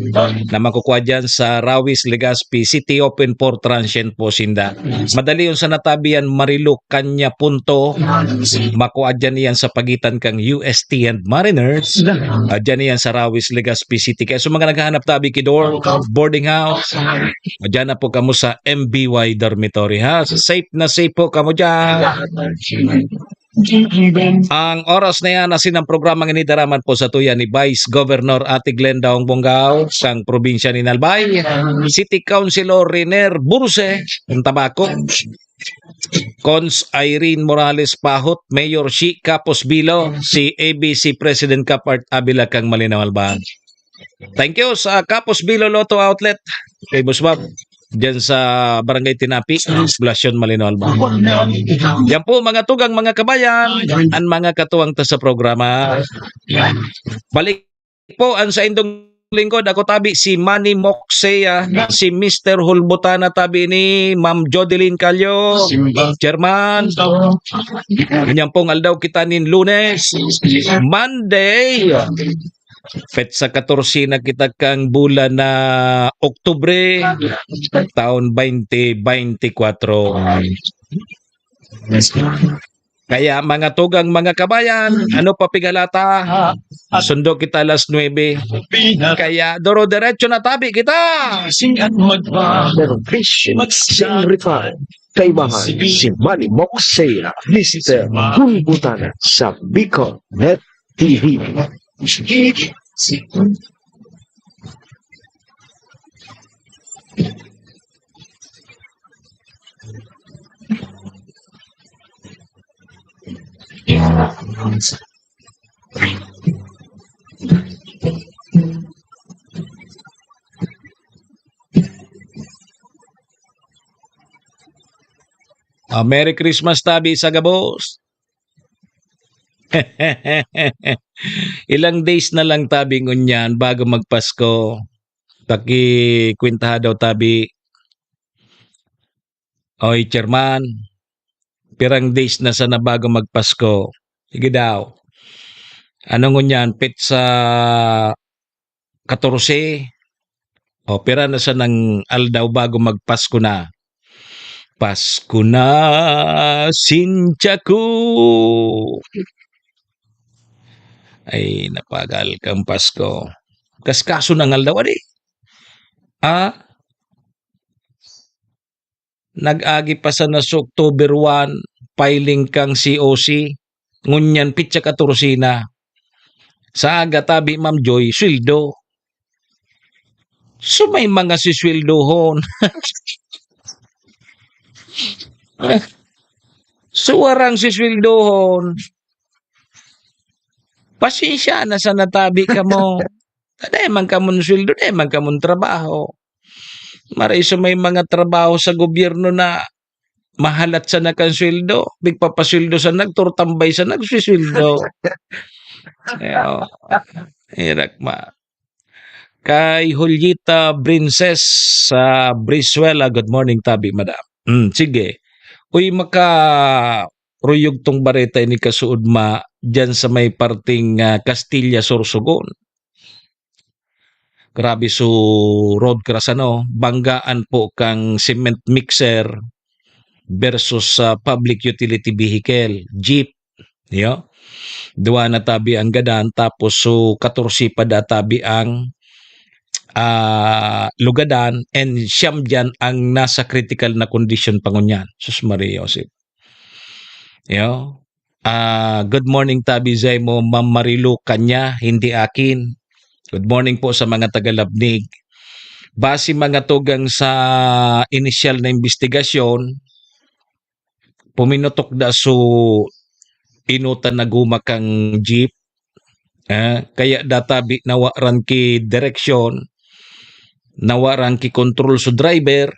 na makukuha dyan sa Rawis, Legazpi City, open for transient po sinda. Madali yun sa natabi yan, Mariluk, Kanya, Punto. Makuha dyan yan sa pagitan kang UST and Mariners. Dyan yan sa Rawis, Legazpi City. Kaya sa mga naghahanap tabi kidor, boarding house, dyan na po kamo sa MBY Dormitory ha. Safe na safe po kamo dyan. Ang oras na yan, asin ang programang inidaraman po sa tuya ni Vice Governor Ate Glenda Ongbongao sang probinsya ni Nalbay, City Councilor Riner Burse ng Tabaco, Cons Irene Morales Pahot, Mayor Shi Capos Bilo, si ABC President Kapart Abila kang Malinaw Alban. Thank you sa Capos Bilo Lotto Outlet kay Busbab diyan sa Barangay Tinapi, Poblasyon Malinaw Alban. Yan po mga tugang mga kabayan, ang mga katuwang ta sa programa. Balik po ang sa indong lingkod, ako tabi si Manny Moxea, si Mr. Hulbutana tabi ni Ma'am Jodeline Calyo, Chairman. Yan pong aldaw kita nin Lunes, Monday, Petsa 14 na kita kang bulan na Oktubre taon 2024. Kaya mga tugang mga kabayan, ano pa pigalata? Sundo kita alas 9. Kaya doro diretso na tabi kita. Meron sing refund. Kaibahan si Manny Moxea, Mr. Hulbutana sa Bicol Net TV. Merry Christmas tabi sa gabos. Ilang days na lang tabi ngunyan bago magpasko. Paki-kwintaha daw tabi. Oy, Chairman. Pirang days na sana bago magpasko. Sige daw. Ano ngunyan? Petsa 14. O, pira na sa nang aldaw bago magpasko na. Pasko na, sinchaku. Ay, napagal kang Pasko. Kaskaso ng aldaw, adi. Nag-agi pa sa nas October 1, filing kang COC. Ngunyan, pitsa 14 na. Sa aga tabi, Ma'am Joy, sweldo. So, may mga sisweldohon. Suwarang sisweldohon. Pasensya na sa natabi ka mo. Taday man ka mong sweldo, taday man ka mong trabaho. Maray so may mga trabaho sa gobyerno na mahalat sa nakansweldo. Bigpapasweldo sa nagturtambay sa nagsisweldo. Hirak ma. Kay Julieta Princess sa Brizuela. Good morning, tabi, madam. Sige. Uy, ruyog tong bareta ni kasuod ma dyan sa may parting Castilla, Sorsogon. Grabe so road crash banggaan po kang cement mixer versus public utility vehicle, jeep. Yo. Dua na tabi ang gadan tapos so 14 pa tabi ang lugadan and siyam dyan ang nasa critical na condition pangunyan. Sus Maria Joseph. Yo. Good morning tabi zay mo Ma'am Marilu Kanya, hindi akin. Good morning po sa mga tagalabnig. Base mga tugang sa initial na investigasyon, puminutok da so inutan na gumakang jeep. Kaya databi nawaran ki direksyon, nawaran ki control so driver,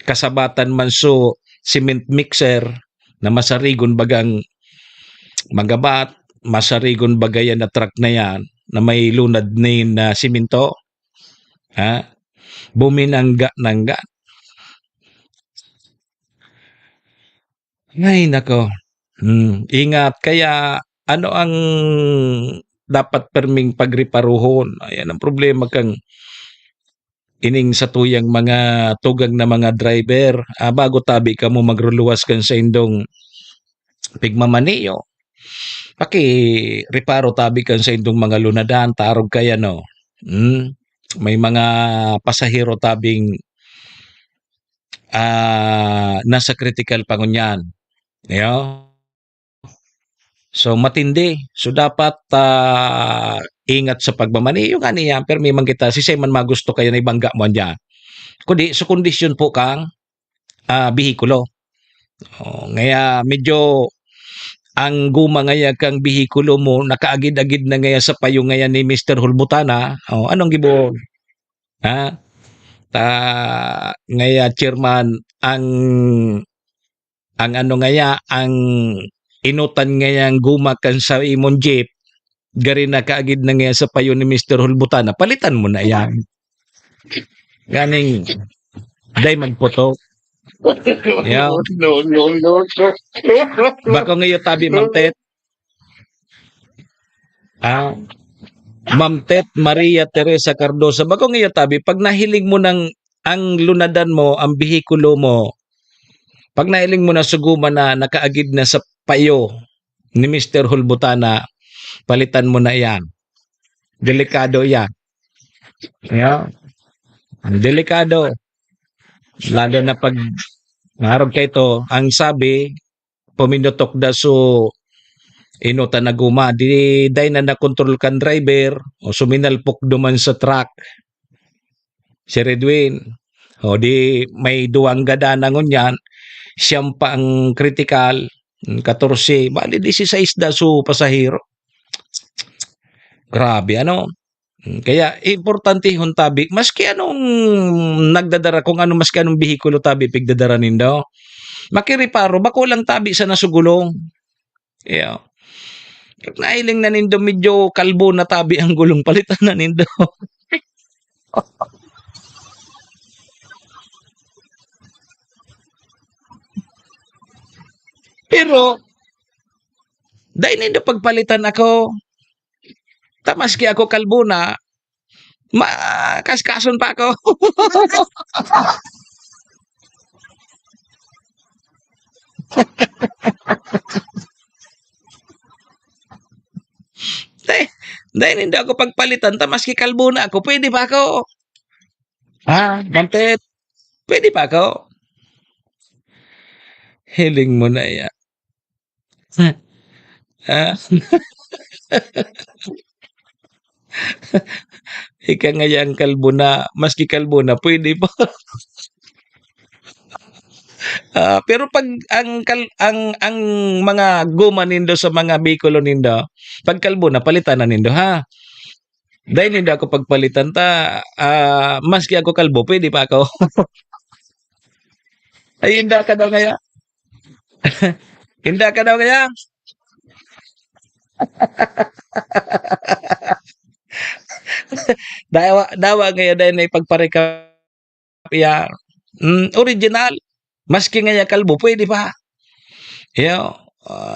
kasabatan man so cement mixer na masarigon bagang magabat, masarigon bagayan na truck na yan, na may lunad na simento. Ha? Buminangga-nangga. Ay, nako. Ingat. Kaya, ano ang dapat perming pagriparuhon? Ayan ang problema kang ining sa tuyang mga tugang na mga driver. Bago tabi ka mo magruluwas kan sa indong pigmamaniyo. Reparo tabi kan sa indong mga lunadan. Tarog kaya no. May mga pasahero tabing nasa critical pangunyan. So matindi. So dapat ingat sa pagmamani. Yung niya, pero may man kita, si man magusto kayo na ibangga mo niya. Kundi, so kondisyon po kang bihikulo. Ngaya medyo ang guma ngaya kang bihikulo mo, nakaagid-agid na ngaya sa payo ngaya ni Mr. Hulbutana. Anong gibo? Ngaya chairman, ang ano ngaya, ang inutan ngayang gumakan sa imong jeep, gari na kaagid na ngaya sa payo ni Mr. Hulbutana, palitan mo na yan. Ganing, diamond photo. Yeah. No. Bako ngayon tabi, Ma'am Tet. Ma'am Tet Maria Teresa Cardosa. Bako ngayon tabi, pag nahiling mo ng ang lunadan mo, ang bihikulo mo, pag nahiling mo na suguma na nakaagid na sa payo ni Mr. Hulbutana, palitan mo na yan. Delikado yan. Yeah. Delikado. Lalo na pag maharap kayo ito, ang sabi, puminutok da so inuta na guma, di na nakontrol kan driver, o suminalpok duman sa truck. Si Redwin, o di may duwang gadanangon yan, siyam pa ang critical, 14, bali 16 da so pasahero. Grabe, ano? Kaya importante yung tabi, maski anong nagdadara, kung ano maski anong bihikulo tabi pigdadara nindo, makiriparo, bako lang tabi sa nasugulong. Yeah. Nailing na nindo medyo kalbo na tabi ang gulong, palitan na nindo. Pero, dahil nindo pagpalitan ako, maski ako kalbo na, kaskason pa ako. Dahil hindi ako pagpalitan, maski kalbo na ako, pwede pa ako. Ma'am Tet, pwede pa ako. Hiling mo na yan. Ika ngayang kalbo na, maski kalbo na, pwede pa. Pero pag ang mga guma nindo sa mga bikulo nindo, pag kalbo na, palitan na nindo, ha? Dahil hindi ako pagpalitan maski ako kalbo, pwede pa ako. Ay, hindi ka daw kaya? Hindi ka daw kaya? dawa ngayon dahil na ipagparekap yan. Original. Maski nga kalbo, pwede pa.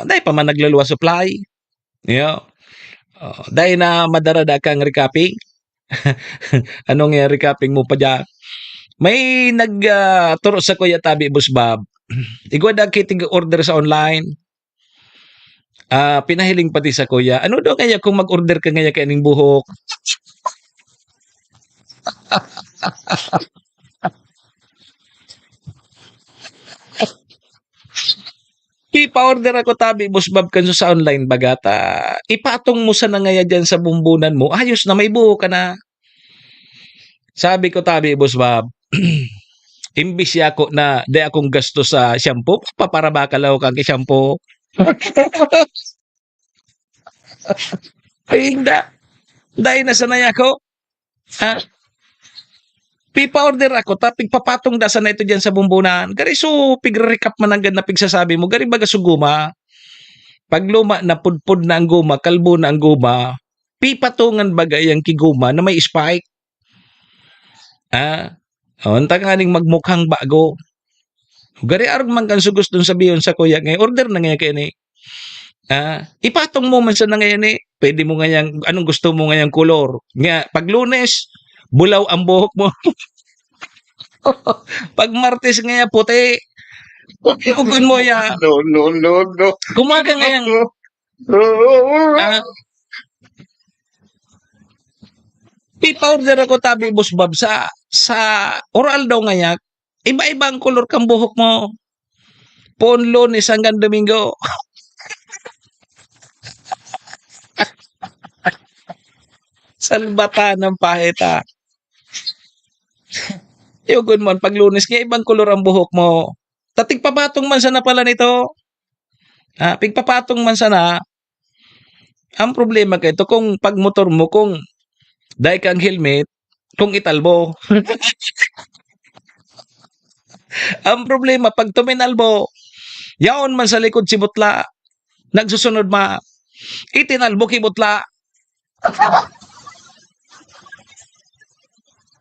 Dahil pa man naglaluwa supply. Dahil na madarada kang recapping. Anong recapping mo pa dyan? May nagturo sa Kuya Tabi, Boss Bob. Igwada kiting order sa online. Pinahiling pati sa Kuya. Ano daw kaya kung mag-order ka ngaya kaning buhok? Ipa-order ako Tabi, Boss Bob, kanso sa online bagata. Ipatong mo sa nangaya dyan sa bumbunan mo. Ayos na, may buhok ka na. Sabi ko Tabi, Boss Bob, imbis ako na di akong gasto sa shampoo, paparabakalaw kang shampoo. Ay, hindi. Dahil nasanay ako. Pipa-order ako, tapig papatong da sana ito dyan sa bumbunan. Gari so, pig-recap man agad na pigsasabi mo. Gari baga suguma. Pag luma na pudpud na ang guma, kalbo na ang guma, pipatungan bagay ang kiguma na may spike. Unta nga ning magmukhang bago. Gari arog man kan sugos dun sabihin sa kuya ngay order na nga kay ni. Ipatong mo man sa na ngayon eh. Pwede mo ngayang anong gusto mo ngayang kolor. Nga pag Lunes, bulaw ang buhok mo. Pag Martes ngaya puti. Ugun mo ya. No. Kumaga ngayang pipa-order ako tabi Boss Bob sa oral daw ngayak. Iba-ibang kolor kang buhok mo. Pon Lunes hanggang Domingo. Salbata ng pahita. Yugon mo, pag Lunes kaya ibang kolor ang buhok mo. Tatigpapatong man sana pala nito. Pigpapatong man sana. Ang problema ka ito, kung pag motor mo, kung dahil kang helmet, kung italbo. Ang problema, pag tuminalbo, yaon man sa likod si Butla, nagsusunod itinalbo ki Butla.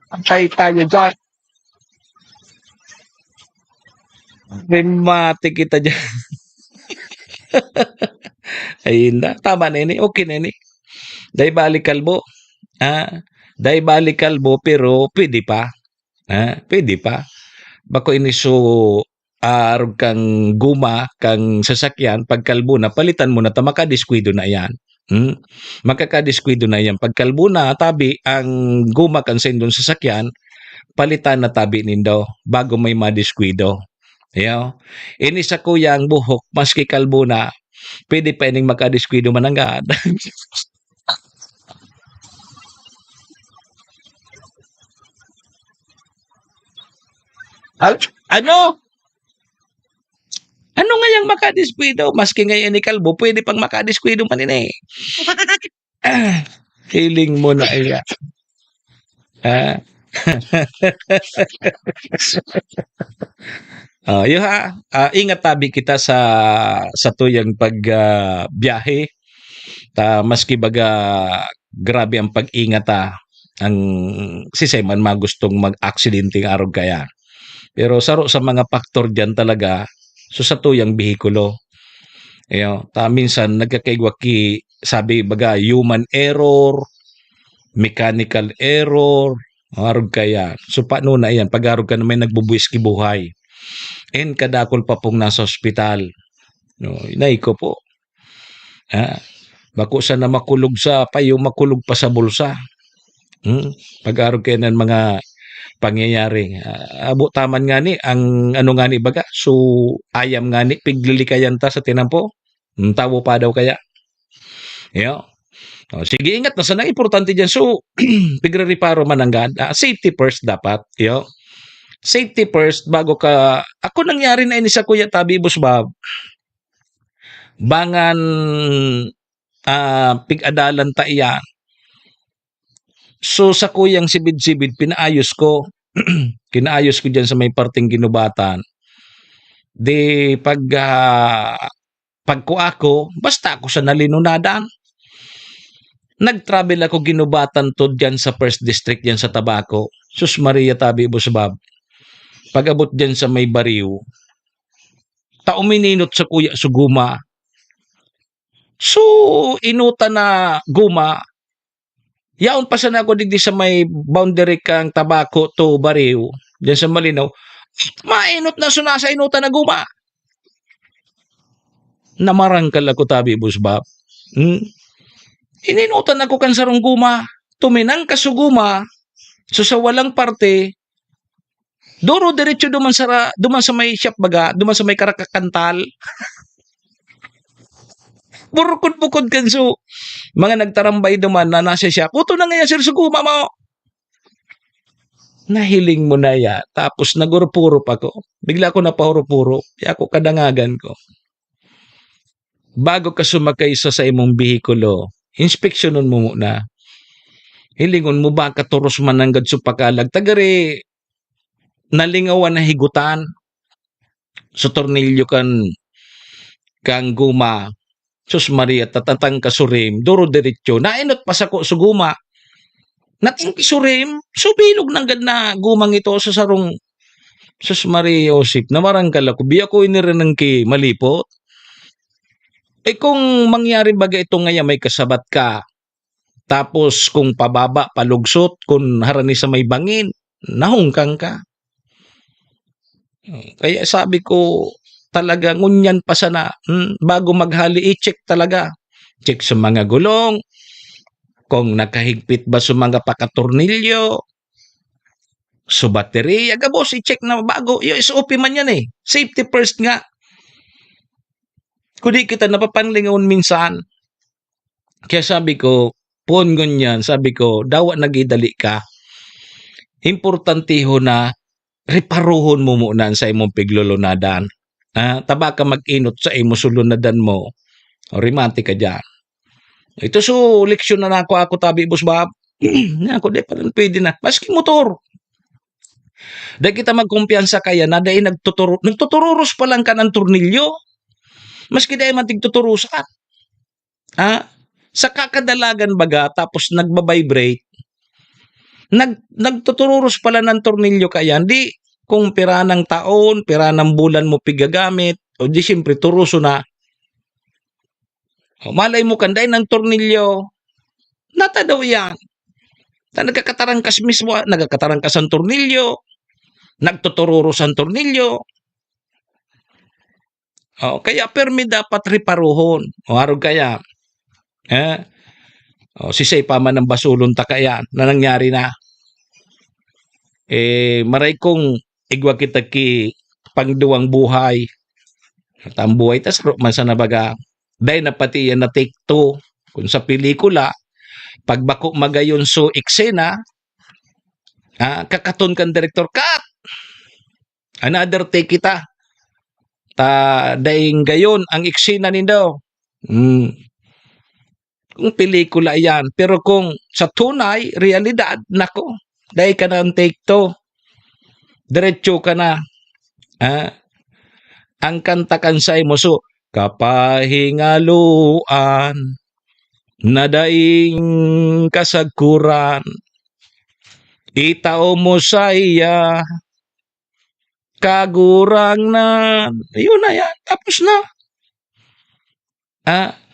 Patay tayo dyan. Mati kita dyan. Ayun na, tama na ini, okay na ini. Dahil balik kalbo. Dahil balik kalbo, pero pwede pa. Pwede pa. Bako ini arog kang guma, kang sasakyan, pagkalbo na, palitan mo na, makadiskwido na yan. Makakadiskwido na yan. Pagkalbo na, tabi, ang guma kang sendong sasakyan, palitan na tabi nindo, bago may madiskwido. Ini sa kuya ang buhok, maski kalbo na, pwede pa ining makadiskwido mananggad. Ano? Ano nga yung makadiskwido? Maski ngayon ni kalbo, pwede pang makadiskwido man ini. Feeling mo na iya. Ingat tabi kita sa tuyang pagbiyahe. Maski baga grabe ang pag-ingat ang siseman magustong mag-aksidente araw kaya. Pero saro sa mga faktor diyan talaga sa tuyang bihikulo. Minsan nagkakaigwaki sabi baga human error, mechanical error, arog kaya. So paano na yan? Pag-arog ka na may nagbubuwis kibuhay. And kadakol pa pong nasa ospital. Inay ko po. Bako sa na makulog sa payo, makulog pa sa bulsa. Pag-arog kayo ng mga pangyayari. Abo taman nga ni, ang ano nga ni baga, so ayam nga ni, piglilikayan ta sa tinampo. Tawo pa daw kaya. Sige, ingat na sana, importante dyan. So, pigre-reparo mananggad. Safety first dapat. Safety first bago ka. Ako nangyari na ini sa kuya tabi Boss Bob. Bangan pig-adalan ta iyan. So sa kuyang sibid-sibid pinaayos ko. Kinaayos ko diyan sa may parting ginubatan. De pagko ako, basta ako sa nalinunadan. Nag-travel ako ginubatan to diyan sa First District diyan sa Tabaco. Sus Maria tabi Boss Bob. Pag-abot diyan sa may bariw. Umininot sa kuya sa guma. So inuta na guma. Yaon pa sana ako digdi sa may boundary kang Tabaco to bariw. Diyan sa Malinaw. Mainot na sunasa inuta na guma. Namarangkal ako tabi Boss Bob. Ininutan ako kan sarong guma. Tuminang ka sa guma. So sa walang parte, duro diretso duman sa may shop baga, duman sa may karakakantal. Burukod-bukod kan so. Mga nagtarambay duman na nasa shop. Uto na nga sir sa guma mo. Nahiling mo na ya. Tapos nagurupuro pa ko. Bigla ko napahurupuro. Kaya ako kadangagan ko. Bago ka sumakay sa imong bihikulo, inspeksyonon mo muna. Hilingon mo ba katuros mananggad sa pakalag. Tagari, nalingawan na higutan. Sa tornilyo kang guma. Sus Maria, tatatang kasurim, duro diretso, nainot pa sa suguma. Nating kisurim, subilog ng na gumang ito sa sarong Sus Maria Joseph, namarangkal ako, biya ko inirinang ki malipot. Kung mangyari baga ito ngayon may kasabat ka, tapos kung pababa, palugsot, kung harani sa may bangin, nahungkang ka. Kaya sabi ko, talaga ngunyan pa sana, bago maghali, i-check talaga. Check sa mga gulong, kung nakahigpit ba sa mga pakatornilyo, sa baterya, gabos, i-check na bago. Yung SOP man yan eh. Safety first nga. Kung di kita napapanglingon minsan, kaya sabi ko, pon ganyan, sabi ko, dawa nagidali ka. Importante ho na, reparuhon mo muna sa imong piglulunadan. Taba ka mag-inot sa imong sulunadan mo. O rimante ka dyan. Ito so, leksyon na ako tabi, boss Bob. Ako, di pa rin pwede na. Maski motor. Dahil kita magkumpiyansa kaya na dahil nagtutururos pa lang ka ng tornilyo. Maski dahil matigtuturusan. Sa kakadalagan baga, tapos nagbabibrate, nagtutururos pala ng tornilyo kaya, di kung pira ng taon, pira ng bulan mo pigagamit, o di siyempre turuso na. O, malay mo kanday ng tornilyo, nata daw yan. Nagkakatarangkas mismo, nagkakatarangkas ang tornilyo, nagtutururos ang tornilyo. O, kaya permi dapat riparuhon. O harog kaya, sisay pa man ng basulon ta kaya na nangyari na. Maray kong igwa kita ki pangduwang buhay. At ang buhay tas man sa nabaga. Dahil na pati yan na take two. Kung sa pelikula, pagbako magayon so eksena, kakaton kan director, cut! Another take kita. Dahil gayon ang eksena nindo. Kung pelikula yan. Pero kung sa tunay, realidad, nako, dahil ka na ang take two. Diretso ka na. Ang kantakan sa imo. So, kapahingaluan, na daing kasagkuran, itao mo sa iya, kagurang na, yun na yan, tapos na.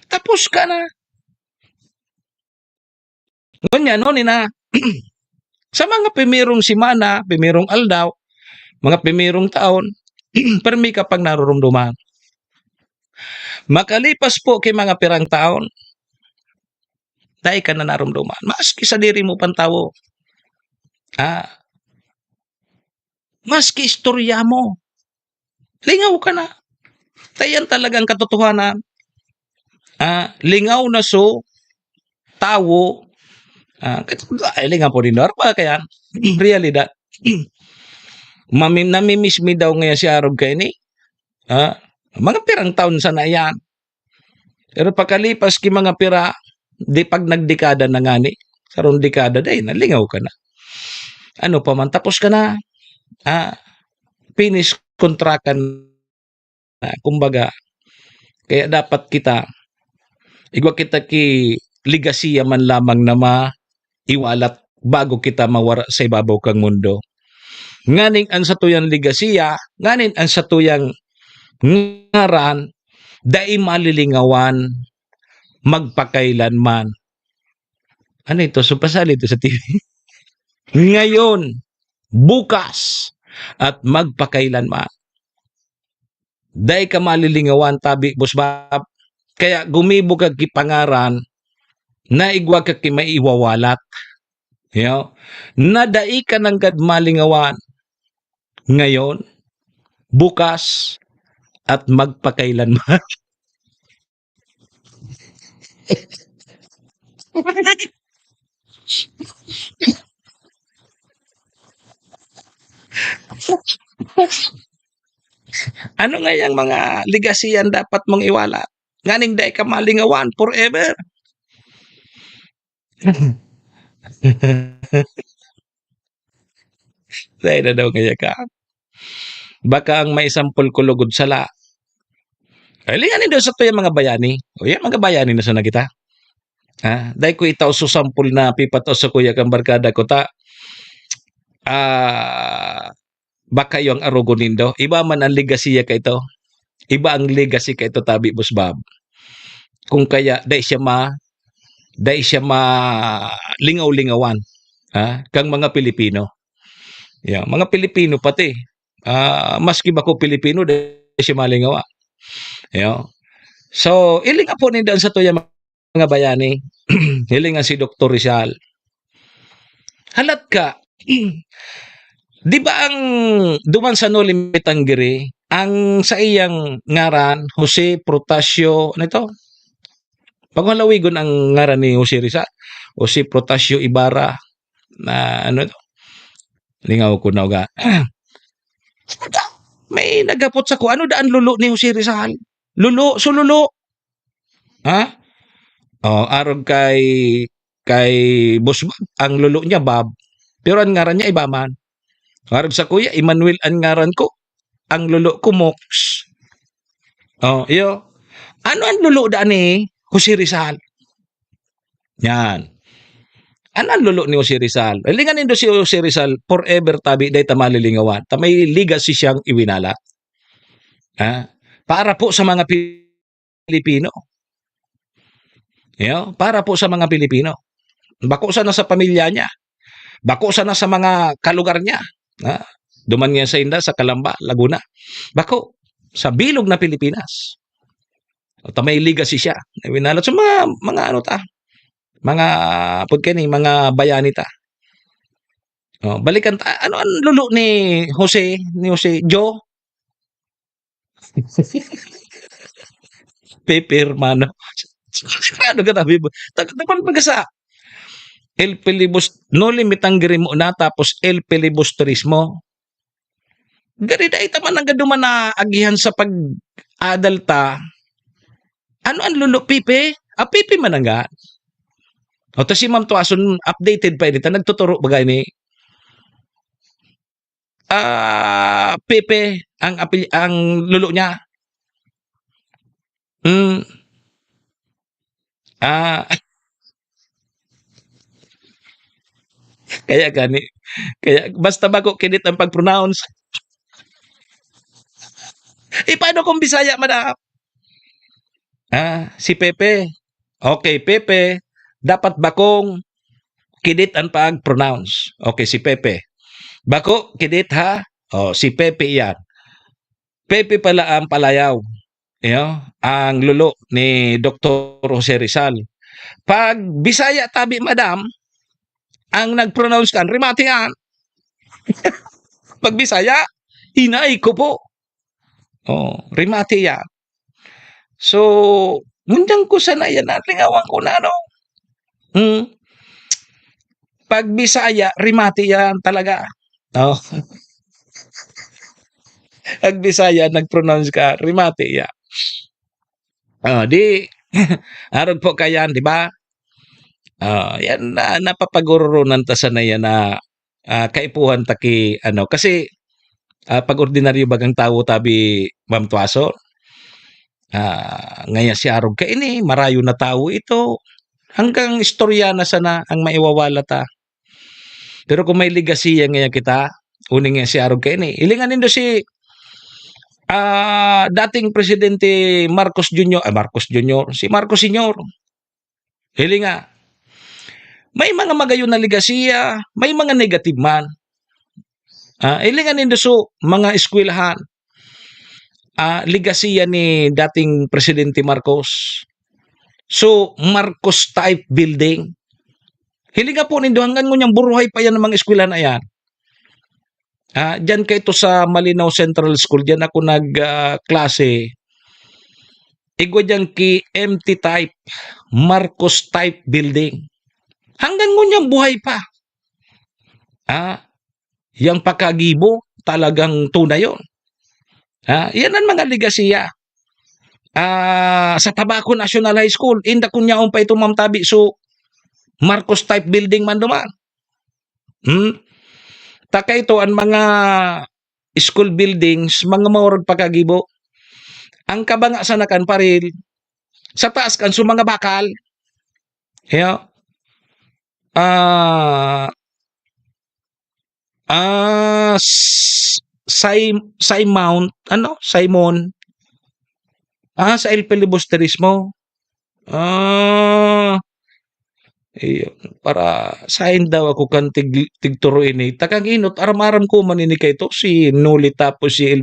Tapos ka na. Ganyan, no, nina. Sa mga pimirong simana, pimirong aldaw, mga pimirong taon, permi ka pag narurumduman. Makalipas po kay mga pirang taon, dahil ka na narumduman. Maski sa diri mo pantawo. Maski istorya mo. Lingaw ka na. Tayan talagang katotohanan. Lingaw na so, tawo, lingaw po din. Arba kaya, realidad. Namimiss mi daw ngayon si Arog kayo ni. Mga pirang taon sana yan. Pero pagkalipas ki mga pira, di pag nagdekada na ngani, sarong dekada dahil nalingaw ka na. Ano pa man, tapos ka na. Finish kontrakan na, kumbaga. Kaya dapat kita, igwa kita ki ligasiya man lamang na maiwalat bago kita mawara sa ibabaw kang mundo. Nganing ang satuyang ligasiya, nganing ang satuyang ngaran, dai malilingawan, magpakailanman. Ano ito? Supasali ito sa TV. Ngayon, bukas, at magpakailanman. Dai ka malilingawan, tabi, Boss Bob. Kaya gumibo ka kipangaran, na igwa ka maiwawalat. Na dai ka nang malingawan. Ngayon, bukas, at magpakailanman. Ano nga yung mga ligasiyan dapat mong iwala? Nganing dahil ka malingawan forever. Dahil na daw kaya ka. Baka ang may sampol kulugod sala. Linganin daw sa to yung mga bayani. O yan, mga bayani na sana kita. Dahil ko itaw susampul na pipato sa kuya kang barkada ko ta. Baka yung arugo nindo. Iba man ang legacy ka ito. Iba ang legacy ka ito, tabi Boss Bob. Kung kaya, dahil siya lingaw-lingawan. Kang mga Pilipino. Yeah, mga Pilipino pati. Maski ba ko Pilipino, dahil siya malingawa. Yeah. So, ilinga po nindan sa to yung mga bayani. Hilingan si Dr. Rizal. Halat ka. Di ba ang duman sa Nolimitangiri, ang sa iyang ngaran, Jose Protasio, ano ito? Pagmalawigon ang ngaran ni Jose Rizal, Jose Protasio Ibarra, na ano ito? Lingaw ko na uga. May nagapot sa ko, ano daan lulo ni Jose Rizal? Lulo, sululo. Arog kay Boss Bob, ang lulo niya Bob, pero ang ngaran niya iba man. Arog sa kuya, Emmanuel ang ngaran ko, ang lulo ko Mox. Iyo. Ano ang lulo daan ni Jose Rizal? Yan. Ano ang lulo ni Jose Rizal? Linganin do si Jose Rizal, forever tabi day tamalilingawan. May legacy siyang iwinala. Para po sa mga Pilipino. Para po sa mga Pilipino. Bako sana sa pamilya niya. Bako sana sa mga kalugar niya. Duman niya sa Inda, sa Calamba, Laguna. Bako sa bilog na Pilipinas. May legacy siya. Winalot sa mga ano ta. Mga pagkani, mga bayani ta. Balikan ta. Ano ang lulo ni Jose Joe? Pepe hermano. Ano ka tabi mo? Takpan pagkasa. El Nolimitangiri mo na, tapos El Filibusterismo. Garida ita man ang gaduman na agihan sa pag-adalta. Ano ang lulo, Pipe? Pipe man nga. To si Ma'am Tuason, updated pa ito. Nagtuturo bagay ni Pipe, ang lulo niya. Kaya basta ba ko kinit ang pag-pronounce? Paano kung Bisaya, madam? Si Pepe. Okay, Pepe. Dapat bakong kinit ang pag-pronounce. Okay, si Pepe. Bako, kinit ha? Si Pepe yan. Pepe pala ang palayaw. Ang lulo ni Dr. Jose Rizal. Pag Bisaya tabi, madam, ang nag-pronounce kan, rimati yan. Pag Bisaya, hinay ko po. Rimati yan. So, mundang ko sana yan, lingawan ko na, no? Pag Bisaya, rimati yan talaga. Pag Bisaya, nag-pronounce ka, rimati yan. Arod po kayan, di ba? Yan na napapagururo ta sana yan na kaipuhan taki kasi pag ordinaryo bagang tao tabi Ma'am Tuaso, ngayon si arog ka ini marayo na tao ito hanggang istorya na sana ang maiwawala ta. Pero kung may legacy ngayon kita, uning nga si arog ka ini ilinganin do si dating presidente Marcos Jr. Si Marcos Sr. Hilinga. May mga magayon na legasiya, may mga negative man. Hilinga nindo so mga eskwelahan. Legasiya ni dating presidente Marcos. So, Marcos type building. Hilinga po nindo hanggang ngunyang buruhay pa yan ng mga eskwelahan na yan. Diyan kayo to sa Malinaw Central School, diyan ako nag-klase. Igwa diyan ki MT type, Marcos type building. Hanggang ngunyang buhay pa. Yang pakagibo, talagang tunay yun. Yan ang mga legasiya. Sa Tabaco National High School, inda kunyaon pa ito mamtabi so Marcos type building man duman. Taka ito ang mga school buildings, mga maurag pakagibo. ang kabanga sa nakan paril, sa taas kan so mga bakal. Yo. Simon, Simon. Sa El Filibusterismo. Para sain daw ako kan tigturo ini. Takang inot, aram-aram ko man ini kay to, si Noli tapos si El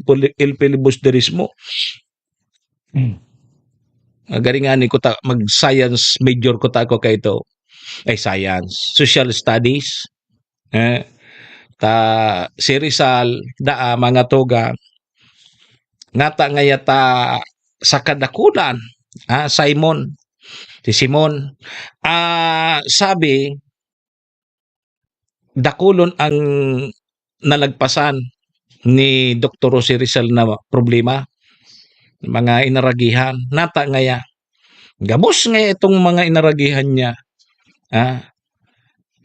Filibusterismo. Garingani ko mag-science major ko ta ako kay to. Ay, science. Social studies. Si Rizal, mga toga. Ngata ngayata sa kadakulan. Simon. Si Simon. Sabi, dakulon ang nalagpasan ni Dr. Jose Rizal na problema. Mga inaragihan. Nata ngaya. Gabos nga itong mga inaragihan niya.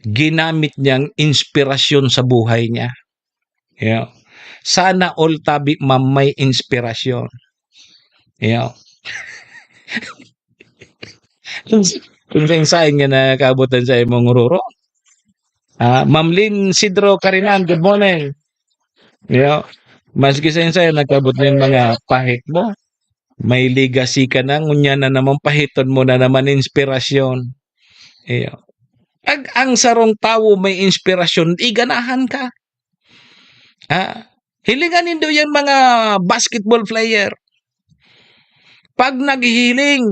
Ginamit niyang inspirasyon sa buhay niya. Sana all tabi may inspirasyon. Kung saan nga nakabutan sa imong ruro. Ma'am Lynn Sidro Karinan, good morning. Maski sa'yo nagkabot na yung mga pahit mo. May legacy ka na, ngunya na naman pahiton mo na naman inspirasyon. Ang sarong tao may inspirasyon, iganahan ka. Hilingan nindo yung mga basketball player. Pag naghihiling,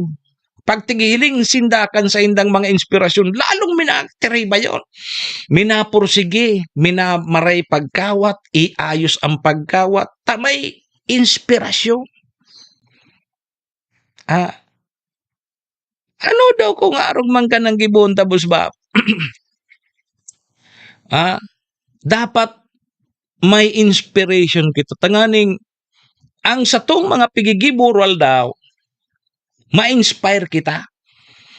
pag tigihiling sindakan sa indang mga inspirasyon, lalong minaktriba yun. Minapursige, minamaray pagkawat, iayos ang pagkawat, tamay inspirasyon. Ano daw kung arong man ka ng gibon tapos ba? Dapat may inspiration kita. Tanganing, ang satong mga pigigibural daw, ma-inspire kita.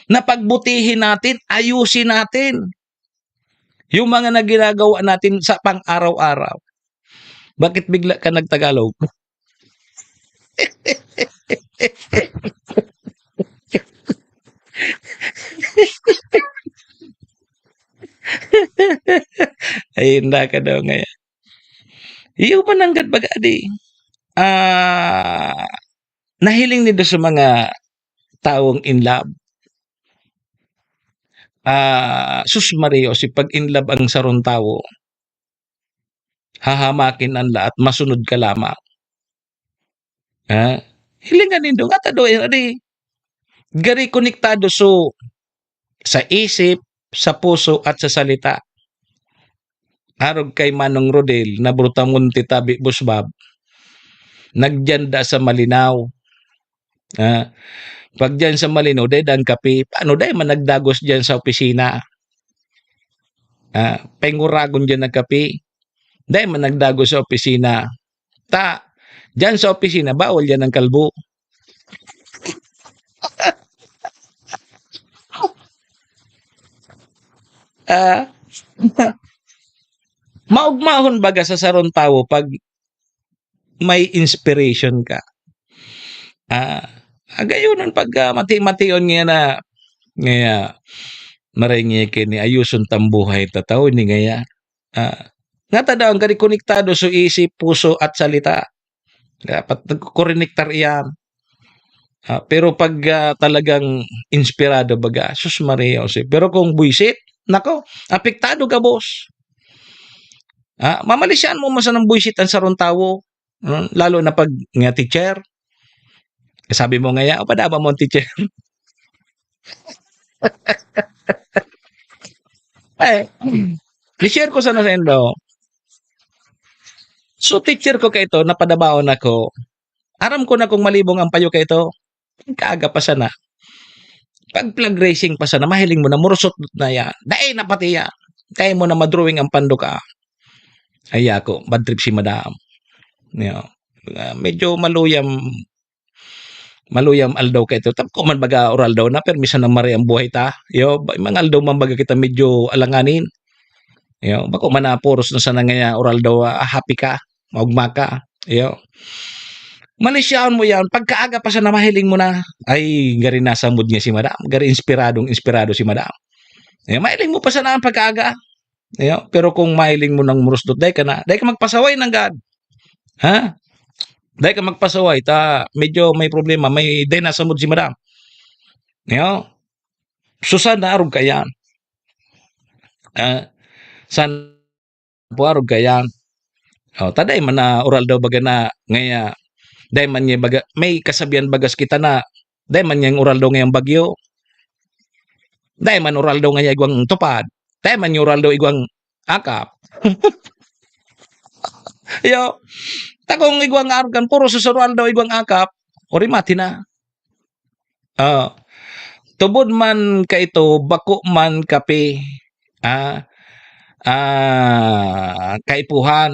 Na pagbutihin natin, ayusin natin. Yung mga naginagawa natin sa pang-araw-araw. Bakit bigla ka nagtagalog? Ay, hindi ka daw ngayon. Iyo pa nanggad baga di. Nahiling nito sa mga taong in love. Sus Mario, si pag in love ang sarong tao, hahamakin ang lahat, masunod ka lamang. Hilingan nito, nga tado, gari konektado so sa isip, sa puso at sa salita. Arog kay Manong Rodel na brutangon ti tabi busbab. Nagyanda sa malinaw. Pag dyan sa malinaw, day dan kape. Paano day man nagdagos dyan sa opisina? Penguragon dyan ng kape. Day man nagdagos sa opisina. Dyan sa opisina, bawal yan ng kalbo. Maugmahon baga sa sarong tao pag may inspiration ka. Gayunan pag mati-mation nga na ngaya maringi kini ayuson tambuhay tataw ni ngaya. Nga tadaw ang gari konektado so isip, puso at salita. Dapat nagkukonektar iyan. Pero pag talagang inspirado baga, sus Maria Jose. Pero kung buisit, nako, apektado ka boss. Mamalisyan mo masa ng buisit ang sarong tao. Lalo na pag nga teacher. Sabi mo nga, padaba mo ang teacher. I-share ko sana sa endo. So teacher ko kay ito, napadabaon ako. Aram ko na kung malibong ang payo kay ito. Kaaga pa sana. Pag flag racing pa sana, mahiling mo na, murusot na yan. Dahil na pati yan. Kaya mo na madrawing ang pando ka. Ay ako, bad trip si madam. Medyo maluyam aldaw ka ito. Tapos man baga oral daw na, pero misan na mari ang buhay ta. Mga aldaw man baga kita medyo alanganin. Bako man na poros na sana nga oral daw, happy ka, maugma ka. Malisyaon mo yan, pagkaaga pa sa namahiling mo na, ay, gari nasa mood niya si madam, gari inspirado si madam. Mahiling mo pa sa naan pagkaaga. Pero kung mahiling mo ng murusdot, dahil ka magpasaway ng God. Ha? Dahil ka magpasaway, medyo may problema, dahil nasa mood si madam. Susan na arog ka yan. San po arog ka yan. Taday man na oral daw baga na ngaya, dahil man niya baga, may kasabihan bagas kita na, dahil man niyang oral daw ngayang bagyo, dahil man oral daw ngaya igwang tupad, dahil man yung oral daw igwang akap. Takong igwang argan, puro susuruan daw igwang akap, ori mati na. Tubod man ka ito, bako man kape, kaipuhan,